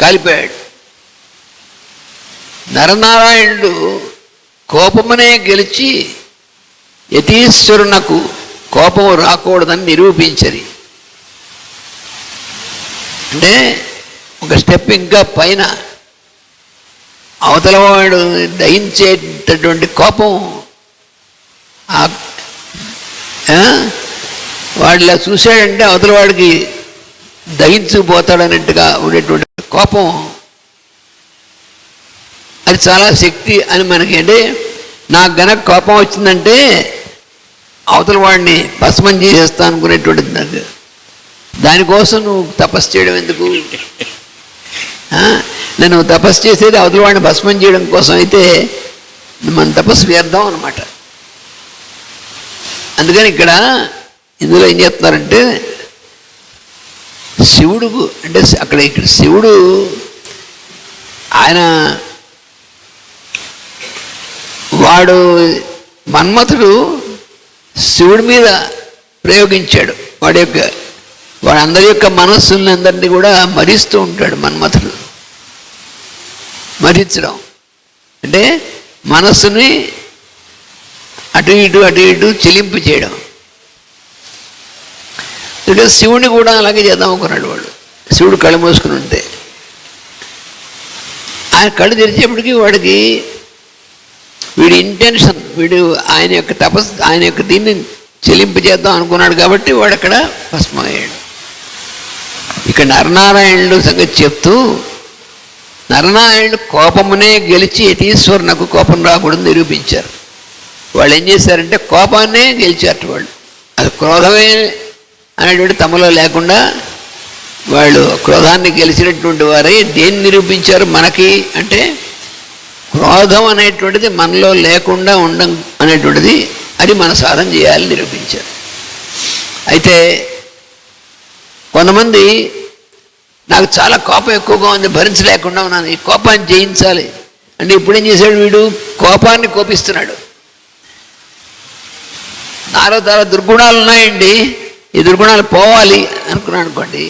కాలిపోయాడు. నరనారాయణుడు కోపమునే గెలిచి యతీశ్వరునకు కోపం రాకూడదని నిరూపించరి. అంటే ఒక స్టెప్ ఇంకా పైన అవతల వాడు దహించేటటువంటి కోపం వాడిలా చూశాడంటే అవతల వాడికి దహించుకుపోతాడన్నట్టుగా ఉండేటువంటి కోపం అది చాలా శక్తి అని మనకి. అంటే నాకు గనక కోపం వచ్చిందంటే అవతల వాడిని భస్మం చేసేస్తా అనుకునేటువంటిది నాకు. దానికోసం నువ్వు తపస్సు చేయడం ఎందుకు? నేను తపస్సు చేసేది అవతల వాడిని భస్మం చేయడం కోసం అయితే మన తపస్సు వ్యర్థం అన్నమాట. అందుకని ఇందులో ఏం చేస్తున్నారంటే శివుడు అంటే ఇక్కడ శివుడు ఆయన వాడు మన్మథుడు శివుడి మీద ప్రయోగించాడు. వాడందరి యొక్క మనస్సుల్ని అందరినీ కూడా మరిస్తూ ఉంటాడు మన్మథుడు. మరించడం అంటే మనస్సుని అటు ఇటు చెలింపు చేయడం. అంటే శివుడిని కూడా అలాగే చేద్దాం అనుకున్నాడు వాడు. శివుడు కళ్ళు మూసుకుని ఉంటే ఆయన కళ్ళు తెరిచేప్పటికీ వాడికి వీడి ఇంటెన్షన్ ఆయన యొక్క తపస్సు ఆయన యొక్క దీన్ని చెలింపు చేద్దాం అనుకున్నాడు కాబట్టి వాడు అక్కడ భస్మయ్యాడు. ఇక్కడ నరనారాయణుడు సంగతి చెప్తూ నరనారాయణుడు కోపమునే గెలిచి యతీశ్వరునకు కోపం రాకూడదు నిరూపించారు. వాళ్ళు ఏం చేశారంటే కోపాన్నే గెలిచారు. వాళ్ళు అది క్రోధమే అనేటువంటి తమలో లేకుండా వాళ్ళు క్రోధాన్ని గెలిచినటువంటి వారే దేన్ని నిరూపించారు మనకి అంటే క్రోధం అనేటువంటిది మనలో లేకుండా ఉండం అనేటువంటిది అది మన సాధన చేయాలని నిరూపించారు. అయితే కొంతమంది నాకు చాలా కోపం ఎక్కువగా ఉంది, భరించలేకుండా ఉన్నాను, ఈ కోపాన్ని జయించాలి అంటే ఇప్పుడేం చేశాడు వీడు కోపాన్ని కోపిస్తున్నాడు. నాలో చాలా దుర్గుణాలు ఉన్నాయండి, ఈ దుర్గుణాలు పోవాలి అనుకున్నాడు అనుకోండి,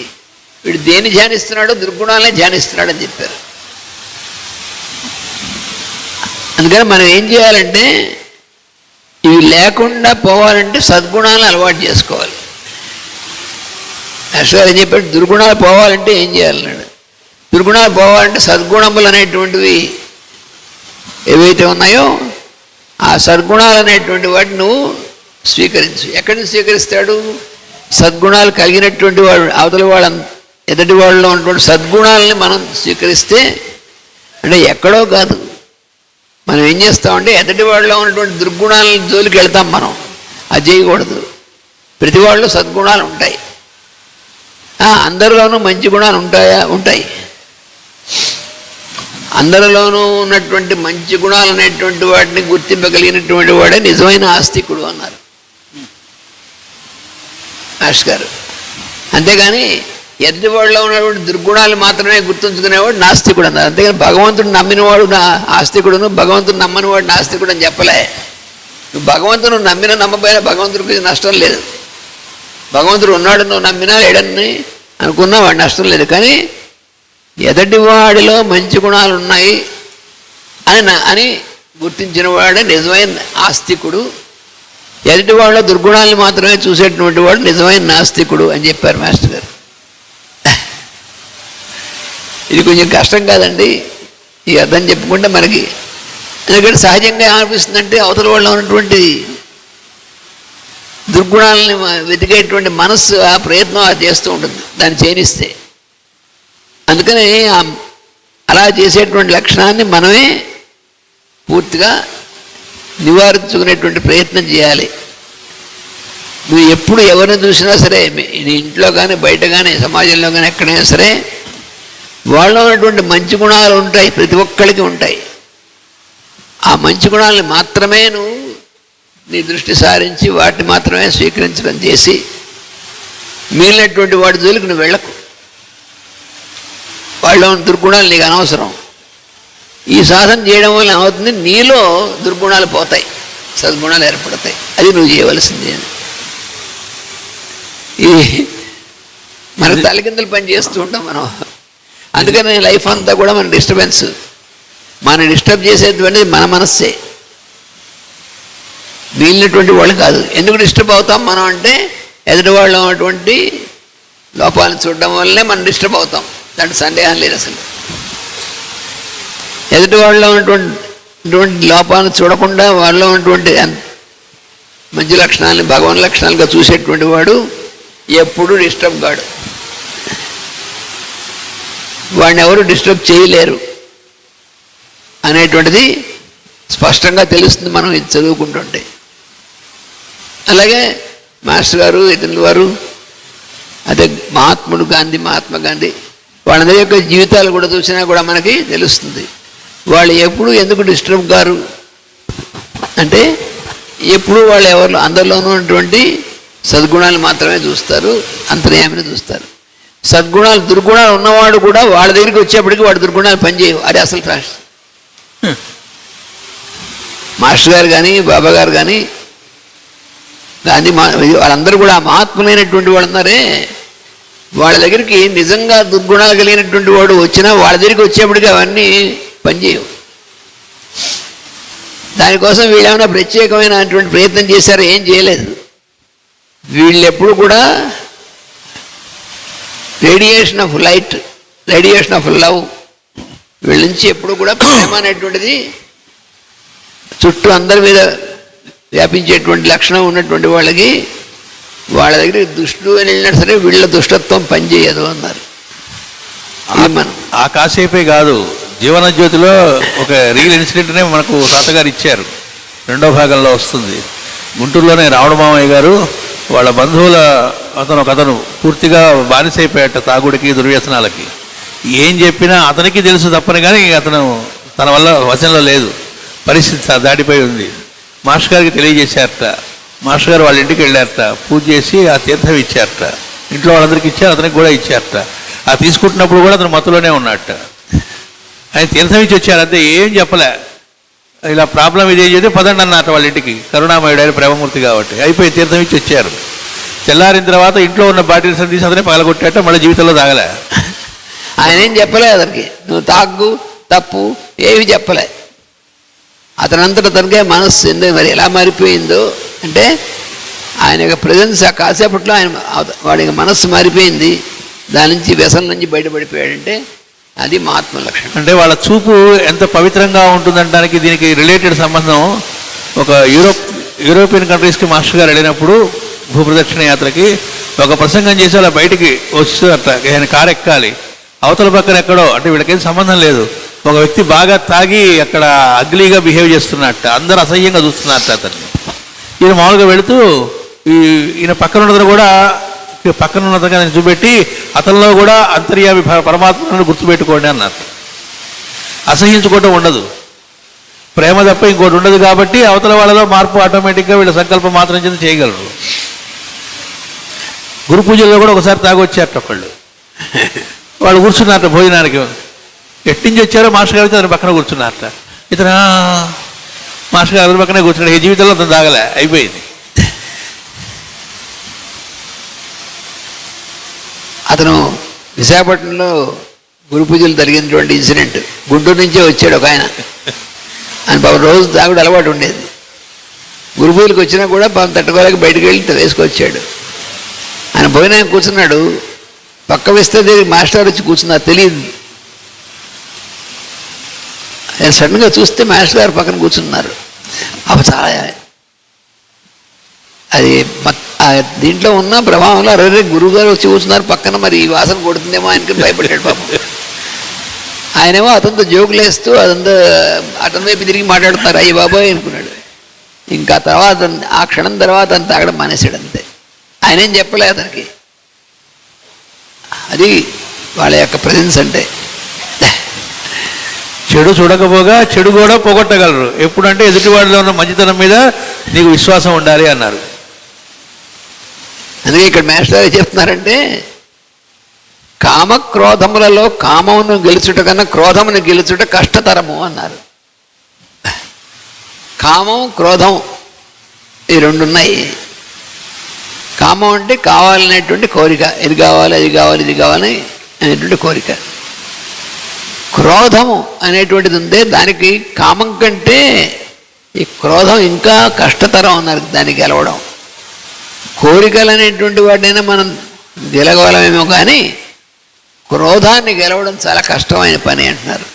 వీడు దేన్ని ధ్యానిస్తున్నాడో దుర్గుణాలనే ధ్యానిస్తున్నాడు అని చెప్పారు. అందుకని మనం ఏం చేయాలంటే ఇవి లేకుండా పోవాలంటే సద్గుణాలను అలవాటు చేసుకోవాలి. అసలు ఏం చెప్పాడు దుర్గుణాలు పోవాలంటే ఏం చేయాలన్నాడు. దుర్గుణాలు పోవాలంటే సద్గుణములు అనేటువంటివి ఏవైతే ఉన్నాయో ఆ సద్గుణాలు అనేటువంటి వాటిని నువ్వు స్వీకరించు. ఎక్కడి నుంచి స్వీకరిస్తాడు? సద్గుణాలు కలిగినటువంటి వాడు అవతల వాళ్ళ ఎదుటి వాళ్ళలో ఉన్నటువంటి సద్గుణాలని మనం స్వీకరిస్తే అంటే ఎక్కడో కాదు, మనం ఏం చేస్తామంటే ఎదుటి వాళ్ళలో ఉన్నటువంటి దుర్గుణాలను జోలికి వెళ్తాం. మనం అది చేయకూడదు. ప్రతి వాళ్ళు సద్గుణాలు ఉంటాయి, అందరిలోనూ మంచి గుణాలు ఉంటాయి. అందరిలోనూ ఉన్నటువంటి మంచి గుణాలు అనేటువంటి వాటిని గుర్తింపగలిగినటువంటి వాడే నిజమైన ఆస్తికుడు అన్నారు మాస్టర్ గారు. అంతేగాని ఎదుటి వాళ్ళలో ఉన్నటువంటి దుర్గుణాలు మాత్రమే గుర్తుంచుకునేవాడు నాస్తికుడు అన్నారు. అంతేగాని భగవంతుడు నమ్మినవాడు ఆస్తికుడును, భగవంతుడు నమ్మనివాడు నాస్తికుడు అని చెప్పలే. నువ్వు భగవంతుడు నమ్మినా నమ్మపోయినా భగవంతుడికి నష్టం లేదు. భగవంతుడు ఉన్నాడు నువ్వు నమ్మినా లేడని అనుకున్నా వాడు నష్టం లేదు. కానీ ఎదటి వాడిలో మంచి గుణాలు ఉన్నాయి అని గుర్తించిన వాడే నిజమైన ఆస్తికుడు. ఎదుటి వాళ్ళలో దుర్గుణాలను మాత్రమే చూసేటువంటి వాడు నిజమైన నాస్తికుడు అని చెప్పారు మాస్టర్ గారు. ఇది కొంచెం కష్టం కాదండి ఈ అర్థం చెప్పుకుంటే మనకి. ఎందుకంటే సహజంగా ఏమనిపిస్తుందంటే అవతల వాళ్ళు ఉన్నటువంటి దుర్గుణాలని వెతికేటువంటి మనస్సు ఆ ప్రయత్నం అది చేస్తూ ఉంటుంది దాన్ని చేయనిస్తే. అందుకని అలా చేసేటువంటి లక్షణాన్ని మనమే పూర్తిగా నివారించుకునేటువంటి ప్రయత్నం చేయాలి. నువ్వు ఎప్పుడు ఎవరిని చూసినా సరే నీ ఇంట్లో కానీ బయట కానీ సమాజంలో కానీ ఎక్కడైనా సరే వాళ్ళలో ఉన్నటువంటి మంచి గుణాలు ఉంటాయి, ప్రతి ఒక్కరికి ఉంటాయి. ఆ మంచి గుణాలని మాత్రమే నువ్వు నీ దృష్టి సారించి వాటిని మాత్రమే స్వీకరించడం చేసి మిగిలినటువంటి వాడి జోలికి నువ్వు వెళ్ళకు. వాళ్ళలో ఉన్న దుర్గుణాలు నీకు అనవసరం. ఈ సాధన చేయడం వల్ల ఏమవుతుంది, నీలో దుర్గుణాలు పోతాయి, సద్గుణాలు ఏర్పడతాయి. అది నువ్వు చేయవలసింది. ఇది మన తలకిందులు పని చేస్తూ ఉంటాం మనం. అందుకని లైఫ్ అంతా కూడా మన డిస్టర్బెన్స్. మనం డిస్టర్బ్ చేసేటువంటిది మన మనస్సే, మిగిలినటువంటి వాళ్ళు కాదు. ఎందుకు డిస్టర్బ్ అవుతాం మనం అంటే, ఎదుటి వాళ్ళు ఉన్నటువంటి లోపాలను చూడడం వల్లనే మనం డిస్టర్బ్ అవుతాం. దాంట్లో సందేహం లేదు. అసలు ఎదుటి వాళ్ళలో ఉన్నటువంటి లోపాలను చూడకుండా వాళ్ళలో ఉన్నటువంటి మంచి లక్షణాలను భగవాన్ లక్షణాలుగా చూసేటువంటి వాడు ఎప్పుడూ డిస్టర్బ్ కాడు. వాడిని ఎవరు డిస్టర్బ్ చేయలేరు అనేటువంటిది స్పష్టంగా తెలుస్తుంది మనం ఇది చదువుకుంటుంటే. అలాగే మాస్టర్ గారు, ఇతని వారు, అదే మహాత్మా గాంధీ వాళ్ళందరి యొక్క జీవితాలు కూడా చూసినా కూడా మనకి తెలుస్తుంది. వాళ్ళు ఎప్పుడు ఎందుకు డిస్టర్బ్ గారు అంటే, ఎప్పుడు వాళ్ళు ఎవరు అందరిలోనూ ఉన్నటువంటి సద్గుణాలు మాత్రమే చూస్తారు, అంతర్యామిని చూస్తారు. సద్గుణాలు దుర్గుణాలు ఉన్నవాడు కూడా వాళ్ళ దగ్గరికి వచ్చేప్పటికి వాడు దుర్గుణాలు పనిచేయవు. అది అసలు ట్రాష్. మాస్టర్ గారు కానీ, బాబా గారు కానీ, గాంధీ, వాళ్ళందరూ కూడా మహాత్ములైనటువంటి వాళ్ళు ఉన్నారే, వాళ్ళ దగ్గరికి నిజంగా దుర్గుణాలు కలిగినటువంటి వాడు వచ్చినా వాళ్ళ దగ్గరికి వచ్చేప్పటికి అవన్నీ పనిచేయవు. దానికోసం వీళ్ళు ఏమైనా ప్రత్యేకమైనటువంటి ప్రయత్నం చేశారో? ఏం చేయలేదు. వీళ్ళు ఎప్పుడు కూడా radiation of light, radiation of love, వీళ్ళ నుంచి ఎప్పుడు కూడా ప్రేమ అనేటువంటిది చుట్టూ అందరి మీద వ్యాపించేటువంటి లక్షణం ఉన్నటువంటి వాళ్ళకి, వాళ్ళ దగ్గర దుష్టుడు అని వెళ్ళినా సరే వీళ్ళ దుష్టత్వం పనిచేయదు అన్నారు. మనం ఆ కాసేపే కాదు, జీవన జ్యోతిలో ఒక రియల్ ఇన్సిడెంట్నే మనకు తాతగారు ఇచ్చారు. 2వ భాగంలో వస్తుంది. గుంటూరులోనే రావణ మామయ్య గారు వాళ్ళ బంధువుల అతను పూర్తిగా బానిసైపోయాట తాగుడికి, దుర్వ్యసనాలకి. ఏం చెప్పినా అతనికి తెలుసు తప్పని, కానీ అతను తన వల్ల వచనంలో లేదు, పరిస్థితి దాటిపోయి ఉంది. మాస్టర్ గారికి తెలియజేశారట. మాస్టర్ గారు వాళ్ళ ఇంటికి వెళ్ళారట, పూజ చేసి ఆ తీర్థం ఇచ్చారట. ఇంట్లో వాళ్ళందరికీ ఇచ్చారు, అతనికి కూడా ఇచ్చారట. ఆ తీసుకుంటున్నప్పుడు కూడా అతను మత్తులోనే ఉన్నట్ట. ఆయన తీర్థం ఇచ్చి వచ్చారంటే ఏం చెప్పలే. ఇలా ప్రాబ్లం ఇదేం చేస్తే పదండి అన్నట్టు వాళ్ళ ఇంటికి. కరుణామయుడు ఆయన ప్రేమమూర్తి కాబట్టి అయిపోయి తీర్థం ఇచ్చి వచ్చారు. తెల్లారిన తర్వాత ఇంట్లో ఉన్న బాటిల్స్ తీసి అతనే పగలగొట్టాట. మళ్ళీ జీవితంలో తాగలే. ఆయన ఏం చెప్పలే అతనికి, నువ్వు తాగు తప్పు ఏమి చెప్పలే. అతనంతట తనకే మనస్సు ఎందుకు మరి ఎలా మారిపోయిందో అంటే, ఆయన యొక్క ప్రజెన్స్ ఆ కాసేపట్లో ఆయన వాడి మనస్సు మారిపోయింది. దాని నుంచి వ్యసనం నుంచి బయటపడిపోయాడంటే అది మహాత్మ లక్షణం. అంటే వాళ్ళ చూపు ఎంత పవిత్రంగా ఉంటుందంటానికి దీనికి రిలేటెడ్ సంబంధం. ఒక యూరోపియన్ కంట్రీస్కి మాస్టర్ గారు వెళ్ళినప్పుడు భూప్రదక్షిణ యాత్రకి ఒక ప్రసంగం చేసి అలా బయటికి వస్తున్నట్ట. ఆయన కారు ఎక్కాలి, అవతల పక్కన ఎక్కడో, అంటే వీళ్ళకేం సంబంధం లేదు, ఒక వ్యక్తి బాగా తాగి అక్కడ అగ్లీగా బిహేవ్ చేస్తున్నట్ట. అందరూ అసహ్యంగా చూస్తున్నట్ట అతన్ని. ఈయన మామూలుగా వెళుతూ ఈయన పక్కన ఉన్నదని కూడా పక్కన ఉన్నదని ఆయన చూపెట్టి, అతనిలో కూడా అంతర్యామి పరమాత్మను గుర్తుపెట్టుకోండి అన్నారు. అసహించుకోవటం ఉండదు, ప్రేమ తప్ప ఇంకోటి ఉండదు. కాబట్టి అవతల వాళ్ళలో మార్పు ఆటోమేటిక్గా వీళ్ళ సంకల్పం మాత్రం చేత చేయగలరు. గురు పూజల్లో కూడా ఒకసారి తాగొచ్చారట ఒకళ్ళు. వాళ్ళు కూర్చున్నారట భోజనానికి. ఎట్టించి వచ్చారో మాస్టర్ గారికి అతని పక్కన కూర్చున్నారట. ఇతను మాస్టర్ గారి పక్కనే కూర్చున్నాడు. ఏ జీవితంలో అతను తాగలే, అయిపోయింది. అతను విశాఖపట్నంలో గురు పూజలు జరిగినటువంటి ఇన్సిడెంట్, గుంటూరు నుంచే వచ్చాడు ఒక ఆయన. ఆయన పాపం రోజు తాగుడు అలవాటు ఉండేది. గురు పూజలకు వచ్చినా కూడా పాపం తట్టుకోలేక బయటకు వెళ్ళి వేసుకొచ్చాడు. ఆయన భోజనం కూర్చున్నాడు. పక్క విస్తే మాస్టర్ వచ్చి కూర్చున్నారు, తెలియదు. ఆయన సడన్గా చూస్తే మాస్టర్ గారు పక్కన కూర్చున్నారు. అప్పుడు చాలా అది దీంట్లో ఉన్న ప్రభావంలో అరే గురువు గారు వచ్చి కూర్చున్నారు పక్కన, మరి ఈ వాసన కొడుతుందేమో ఆయనకి భయపడ్డాడు పాపం. ఆయనేమో అతనితో జోకులు వేస్తూ అతనితో అతని వైపు తిరిగి మాట్లాడుతున్నారు. అయ్యి బాబాయ్ అనుకున్నాడు. ఇంకా తర్వాత ఆ క్షణం తర్వాత అతను తాగడం మానేశాడు అంతే. ఆయన ఏం చెప్పలే అతనికి. అది వాళ్ళ యొక్క ప్రజెన్స్ అంటే. చెడు చూడకపోగా చెడు కూడా పోగొట్టగలరు. ఎప్పుడంటే ఎదుటివాడిలో ఉన్న మంచితనం మీద నీకు విశ్వాసం ఉండాలి అన్నారు. అందుకే ఇక్కడ మాస్టర్ గారు చెప్తున్నారంటే కామక్రోధములలో కామమును గెలుచుట కన్నా క్రోధమును గెలుచుట కష్టతరము అన్నారు. కామం క్రోధం ఈ రెండు ఉన్నాయి. కామం అంటే కావాలనేటువంటి కోరిక, ఇది కావాలి అది కావాలి ఇది కావాలి అనేటువంటి కోరిక. క్రోధము అనేటువంటిది ఉందే దానికి కామం కంటే ఈ క్రోధం ఇంకా కష్టతరం అన్నారు దాన్ని గెలవడం. కోరికలు అనేటువంటి వాటినైనా మనం గెలగలమేమో కానీ క్రోధాన్ని గెలవడం చాలా కష్టమైన పని అంటున్నారు.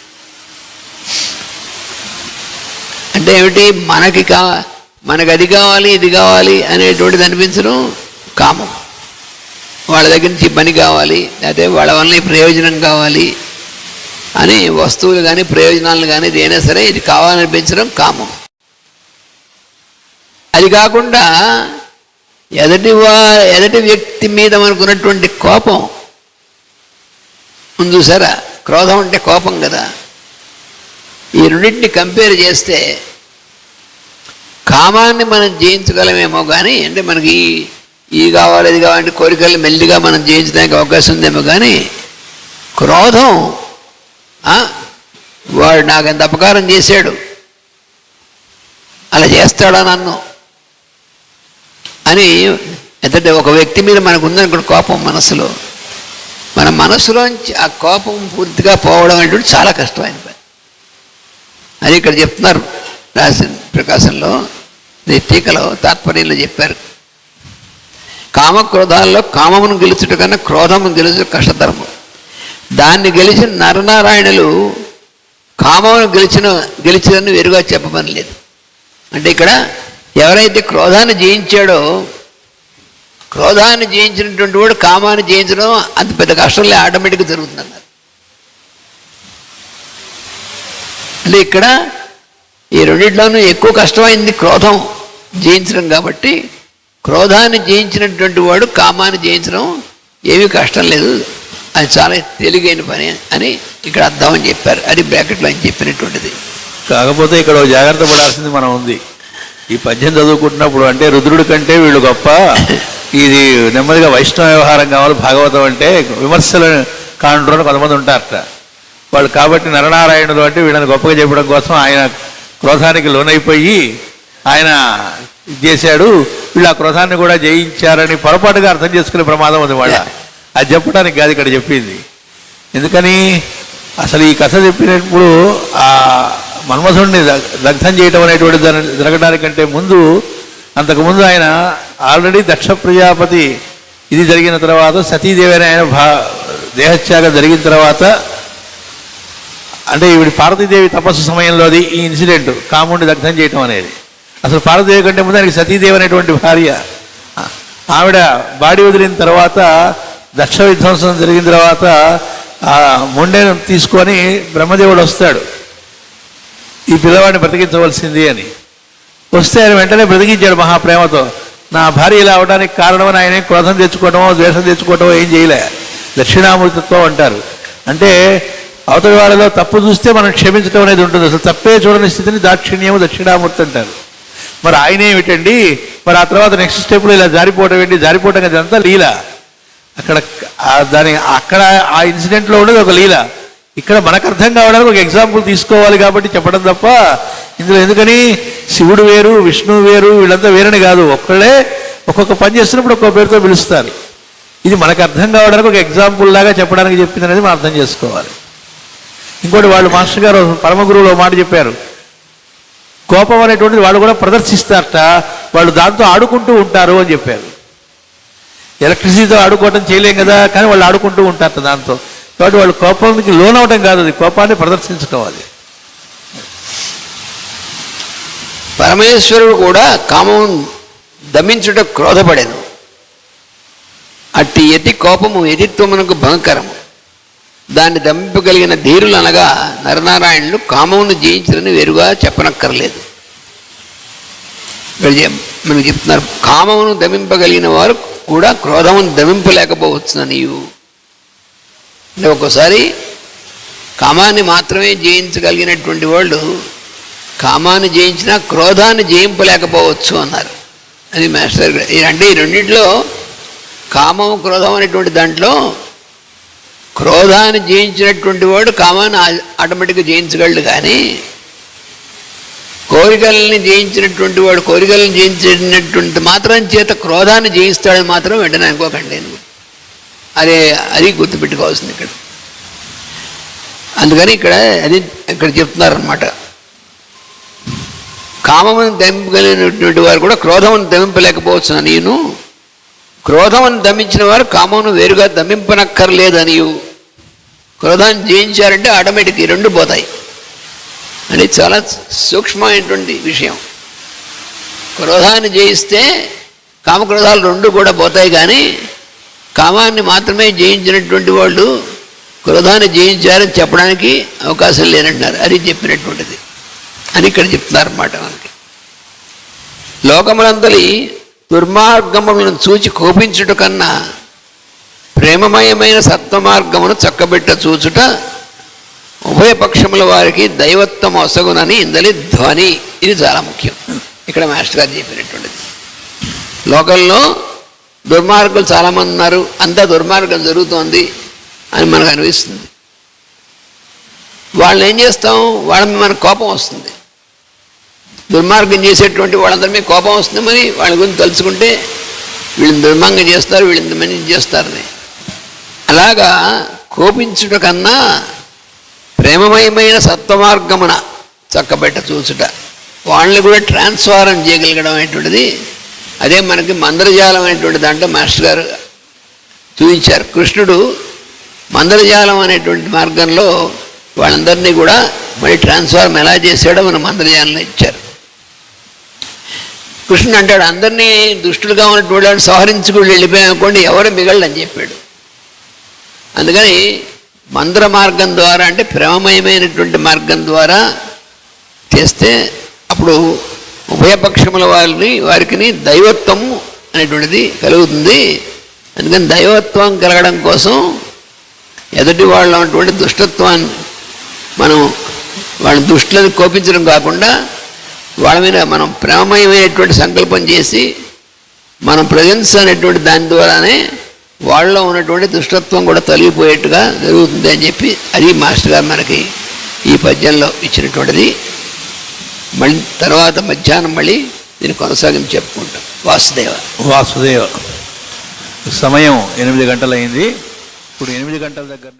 అంటే ఏమిటి, మనకి అది కావాలి ఇది కావాలి అనేటువంటిది అనిపించడం కామం. వాళ్ళ దగ్గర నుంచి పని కావాలి, లేకపోతే వాళ్ళ వల్ల ప్రయోజనం కావాలి అని వస్తువులు కానీ ప్రయోజనాలు కానీ ఏదైనా సరే ఇది కావాలనిపించడం కామం. అది కాకుండా ఎదుటి వ్యక్తి మీద మనకున్నటువంటి కోపం ముందు చూసారా, క్రోధం అంటే కోపం కదా. ఈ రెండింటిని కంపేర్ చేస్తే కామాన్ని మనం జయించగలమేమో కానీ, అంటే మనకి ఈ కావాలి ఇది కావాలంటే కోరికలు మెల్లిగా మనం జయించడానికి అవకాశం ఉందేమో కానీ క్రోధం వాడు నాకు ఎంత అపకారం చేశాడు, అలా చేస్తాడా నన్ను అని ఎంత ఒక వ్యక్తి మీద మనకు ఉందనుకో కోపం మనసులో, మన మనసులోంచి ఆ కోపం పూర్తిగా పోవడం అనేటువంటి చాలా కష్టమైన పని. అది ఇక్కడ చెప్తున్నారు రాసిన ప్రకాశంలో, టీకలో తాత్పర్యంలో చెప్పారు. కామక్రోధాల్లో కామమును గెలుచుట కన్నా క్రోధమును గెలుచుట కష్టతరము. దాన్ని గెలిచిన నరనారాయణులు కామమును గెలిచినని వేరుగా చెప్పమని లేదు. అంటే ఇక్కడ ఎవరైతే క్రోధాన్ని జయించాడో, క్రోధాన్ని జయించినటువంటి వాడు కామాన్ని జయించడం అంత పెద్ద కష్టంలో ఆటోమేటిక్గా జరుగుతుందన్నారు. అంటే ఇక్కడ ఈ రెండిట్లోనూ ఎక్కువ కష్టమైంది క్రోధం జయించడం కాబట్టి, క్రోధాన్ని జయించినటువంటి వాడు కామాన్ని జయించడం ఏమీ కష్టం లేదు, అది చాలా తేలిగైన పని అని ఇక్కడ అర్థం అని చెప్పారు. అది బ్రాకెట్లో అని చెప్పినటువంటిది. కాకపోతే ఇక్కడ జాగ్రత్త పడాల్సింది మనం ఉంది. ఈ పద్యం చదువుకుంటున్నప్పుడు అంటే రుద్రుడి కంటే వీళ్ళు గొప్ప, ఇది నెమ్మదిగా వైష్ణవ వ్యవహారం కావాలి, భాగవతం అంటే విమర్శలు కాండ్రోని కొంతమంది ఉంటారట వాళ్ళు. కాబట్టి నరనారాయణులు అంటే వీళ్ళని గొప్పగా చెప్పడం కోసం ఆయన క్రోధానికి లోనైపోయి ఆయన ఇది చేశాడు, వీళ్ళు ఆ క్రోధాన్ని కూడా జయించారని పొరపాటుగా అర్థం చేసుకునే ప్రమాదం ఉంది వాళ్ళ. అది చెప్పడానికి కాదు ఇక్కడ చెప్పింది. ఎందుకని అసలు ఈ కథ చెప్పినప్పుడు ఆ మన్మథుడిని దగ్ధం చేయటం అనేటువంటి జరగడానికంటే ముందు, అంతకుముందు ఆయన ఆల్రెడీ దక్ష ప్రజాపతి ఇది జరిగిన తర్వాత, సతీదేవి అని ఆయన దేహత్యాగం జరిగిన తర్వాత, అంటే ఈవిడ పార్వతీదేవి తపస్సు సమయంలోది ఈ ఇన్సిడెంట్, కాముడిని దగ్ధం చేయటం అనేది. అసలు పార్వతీదేవి కంటే ముందు ఆయనకి సతీదేవి అనేటువంటి భార్య, ఆవిడ బాడీ వదిలిన తర్వాత దక్ష విధ్వంసం జరిగిన తర్వాత ఆ మొండెను తీసుకొని బ్రహ్మదేవుడు వస్తాడు ఈ పిల్లవాడిని బ్రతికించవలసింది అని. వస్తే ఆయన వెంటనే బ్రతికించాడు మహాప్రేమతో. నా భార్య ఇలా అవడానికి కారణమని ఆయన క్రోధం తెచ్చుకోవటమో ద్వేషం తెచ్చుకోవటమో ఏం చేయలే. దక్షిణామూర్తిత్వం అంటారు. అంటే అవతలి వాళ్ళలో తప్పు చూస్తే మనం క్షమించడం అనేది ఉంటుంది. అసలు తప్పే చూడని స్థితిని దాక్షిణ్యము దక్షిణామూర్తి అంటారు. మరి ఆయన ఏమిటండి, మరి ఆ తర్వాత నెక్స్ట్ స్టెప్లో ఇలా జారిపోవటం ఏంటి, జారిపోవటం కదా అంతా లీల. అక్కడ ఆ ఇన్సిడెంట్లో ఉండేది ఒక లీల. ఇక్కడ మనకు అర్థం కావడానికి ఒక ఎగ్జాంపుల్ తీసుకోవాలి కాబట్టి చెప్పడం తప్ప ఇందులో ఎందుకని శివుడు వేరు విష్ణువు వేరు వీళ్ళంతా వేరని కాదు, ఒక్కళ్ళే ఒక్కొక్క పని చేస్తున్నప్పుడు ఒక్కొక్క పేరుతో పిలుస్తారు. ఇది మనకు అర్థం కావడానికి ఒక ఎగ్జాంపుల్ లాగా చెప్పడానికి చెప్పింది అనేది మనం అర్థం చేసుకోవాలి. ఇంకోటి వాళ్ళు మాస్టర్ గారు పరమగురువులో మాట చెప్పారు, కోపం అనేటువంటిది వాళ్ళు కూడా ప్రదర్శిస్తారట, వాళ్ళు దాంతో ఆడుకుంటూ ఉంటారు అని చెప్పారు. ఎలక్ట్రిసిటీతో ఆడుకోవటం చేయలేం కదా, కానీ వాళ్ళు ఆడుకుంటూ ఉంటారట దాంతో. కాబట్టి వాళ్ళు కోపానికి లోనవటం కాదు, అది కోపాన్ని ప్రదర్శించడం. అది పరమేశ్వరుడు కూడా కామం దమించుట క్రోధపడెను, అట్టి యతి కోపము యతిత్వమునకు భంకరము. దాన్ని దమింపగలిగిన ధీరులు అనగా నరనారాయణులు కామమును జయించరని వేరుగా చెప్పనక్కర్లేదు. మనకు చెప్తున్నారు, కామమును దమింపగలిగిన వారు కూడా క్రోధమును దమింపలేకపోవచ్చునని. అంటే ఒక్కోసారి కామాన్ని మాత్రమే జయించగలిగినటువంటి వాళ్ళు కామాన్ని జయించినా క్రోధాన్ని జయింపలేకపోవచ్చు అన్నారు. అది మాస్టర్ గారు. అంటే ఈ రెండింటిలో కామం క్రోధం అనేటువంటి దాంట్లో క్రోధాన్ని జయించినటువంటి వాడు కామాన్ని ఆటోమేటిక్గా జయించగలడు, కానీ కోరికల్ని జయించినటువంటి వాడు కోరికలను జయించినటువంటి మాత్రం చేత క్రోధాన్ని జయిస్తాడని మాత్రం వెంటనే అనుకోకండి. అది గుర్తుపెట్టుకోవాల్సింది ఇక్కడ. అందుకని ఇక్కడ చెప్తున్నారన్నమాట, కామమును దమింపగలిగినటువంటి వారు కూడా క్రోధమును దమింపలేకపోవచ్చు. నేను క్రోధమును దమించిన వారు కామమును వేరుగా దమింపనక్కర్లేదనియు. క్రోధాన్ని జయించారంటే ఆటోమేటిక్ ఈ రెండు పోతాయి. అని చాలా సూక్ష్మమైనటువంటి విషయం. క్రోధాన్ని జయిస్తే కామక్రోధాలు రెండు కూడా పోతాయి, కానీ కామాన్ని మాత్రమే జయించినటువంటి వాళ్ళు క్రోధాన్ని జయించారని చెప్పడానికి అవకాశం లేనంటున్నారు. అది చెప్పినటువంటిది అని ఇక్కడ చెప్తున్నారన్నమాట. మనకి లోకములందలి దుర్మార్గములను చూచి కోపించుట కన్నా ప్రేమమయమైన సత్వమార్గమును చక్కబెట్ట చూచుట ఉభయపక్షముల వారికి దైవత్వం ఒసగునని ఇందలి ధ్వని. ఇది చాలా ముఖ్యం. ఇక్కడ మాస్టర్ గారు చెప్పినటువంటిది. లోకంలో దుర్మార్గులు చాలామంది ఉన్నారు, అంతా దుర్మార్గం జరుగుతోంది అని మనకు అనిపిస్తుంది. వాళ్ళని ఏం చేస్తాం, వాళ్ళ మీద మనకు కోపం వస్తుంది. దుర్మార్గం చేసేటువంటి వాళ్ళందరి మీద కోపం వస్తుంది. మరి వాళ్ళ గురించి తలుచుకుంటే వీళ్ళని దుర్మార్గం చేస్తారు, వీళ్ళని మంచి చేస్తారని. అలాగా కోపించుట కన్నా ప్రేమమయమైన సత్వమార్గమున చక్కబెట్ట చూచుట, వాళ్ళని కూడా ట్రాన్స్ఫారం చేయగలగడం అనేటువంటిది, అదే మనకి మందరజాలం అనేటువంటి దాంట్లో మాస్టర్ గారు చూపించారు. కృష్ణుడు మందరజాలం అనేటువంటి మార్గంలో వాళ్ళందరినీ కూడా మళ్ళీ ట్రాన్స్ఫార్మ్ ఎలా చేశాడో మన మందరజాలంలో ఇచ్చారు. కృష్ణుడు అంటాడు, అందరినీ దుష్టులుగా ఉన్నటువంటి వాళ్ళు సంహరించుకుని వెళ్ళిపోయామనుకోండి ఎవరు మిగలని చెప్పాడు. అందుకని మందర మార్గం ద్వారా, అంటే ప్రేమమయమైనటువంటి మార్గం ద్వారా చేస్తే అప్పుడు ఉభయపక్షముల వారికి దైవత్వం అనేటువంటిది కలుగుతుంది. అందుకని దైవత్వం కలగడం కోసం ఎదుటి వాళ్ళ ఉన్నటువంటి దుష్టత్వాన్ని మనం వాళ్ళ దుష్టులను కోపించడం కాకుండా వాళ్ళ మీద మనం ప్రేమమయమైనటువంటి సంకల్పం చేసి మనం ప్రజెన్స్ అనేటువంటి దాని ద్వారానే వాళ్ళలో ఉన్నటువంటి దుష్టత్వం కూడా తొలగిపోయేట్టుగా జరుగుతుంది అని చెప్పి అది మాస్టర్ గారు మనకి ఈ పద్యంలో ఇచ్చినటువంటిది. మళ్ళీ తర్వాత మధ్యాహ్నం మళ్ళీ దీన్ని కొనసాగించి చెప్పుకుంటాం. వాసుదేవ. సమయం 8 గంటలైంది. ఇప్పుడు 8 గంటల దగ్గర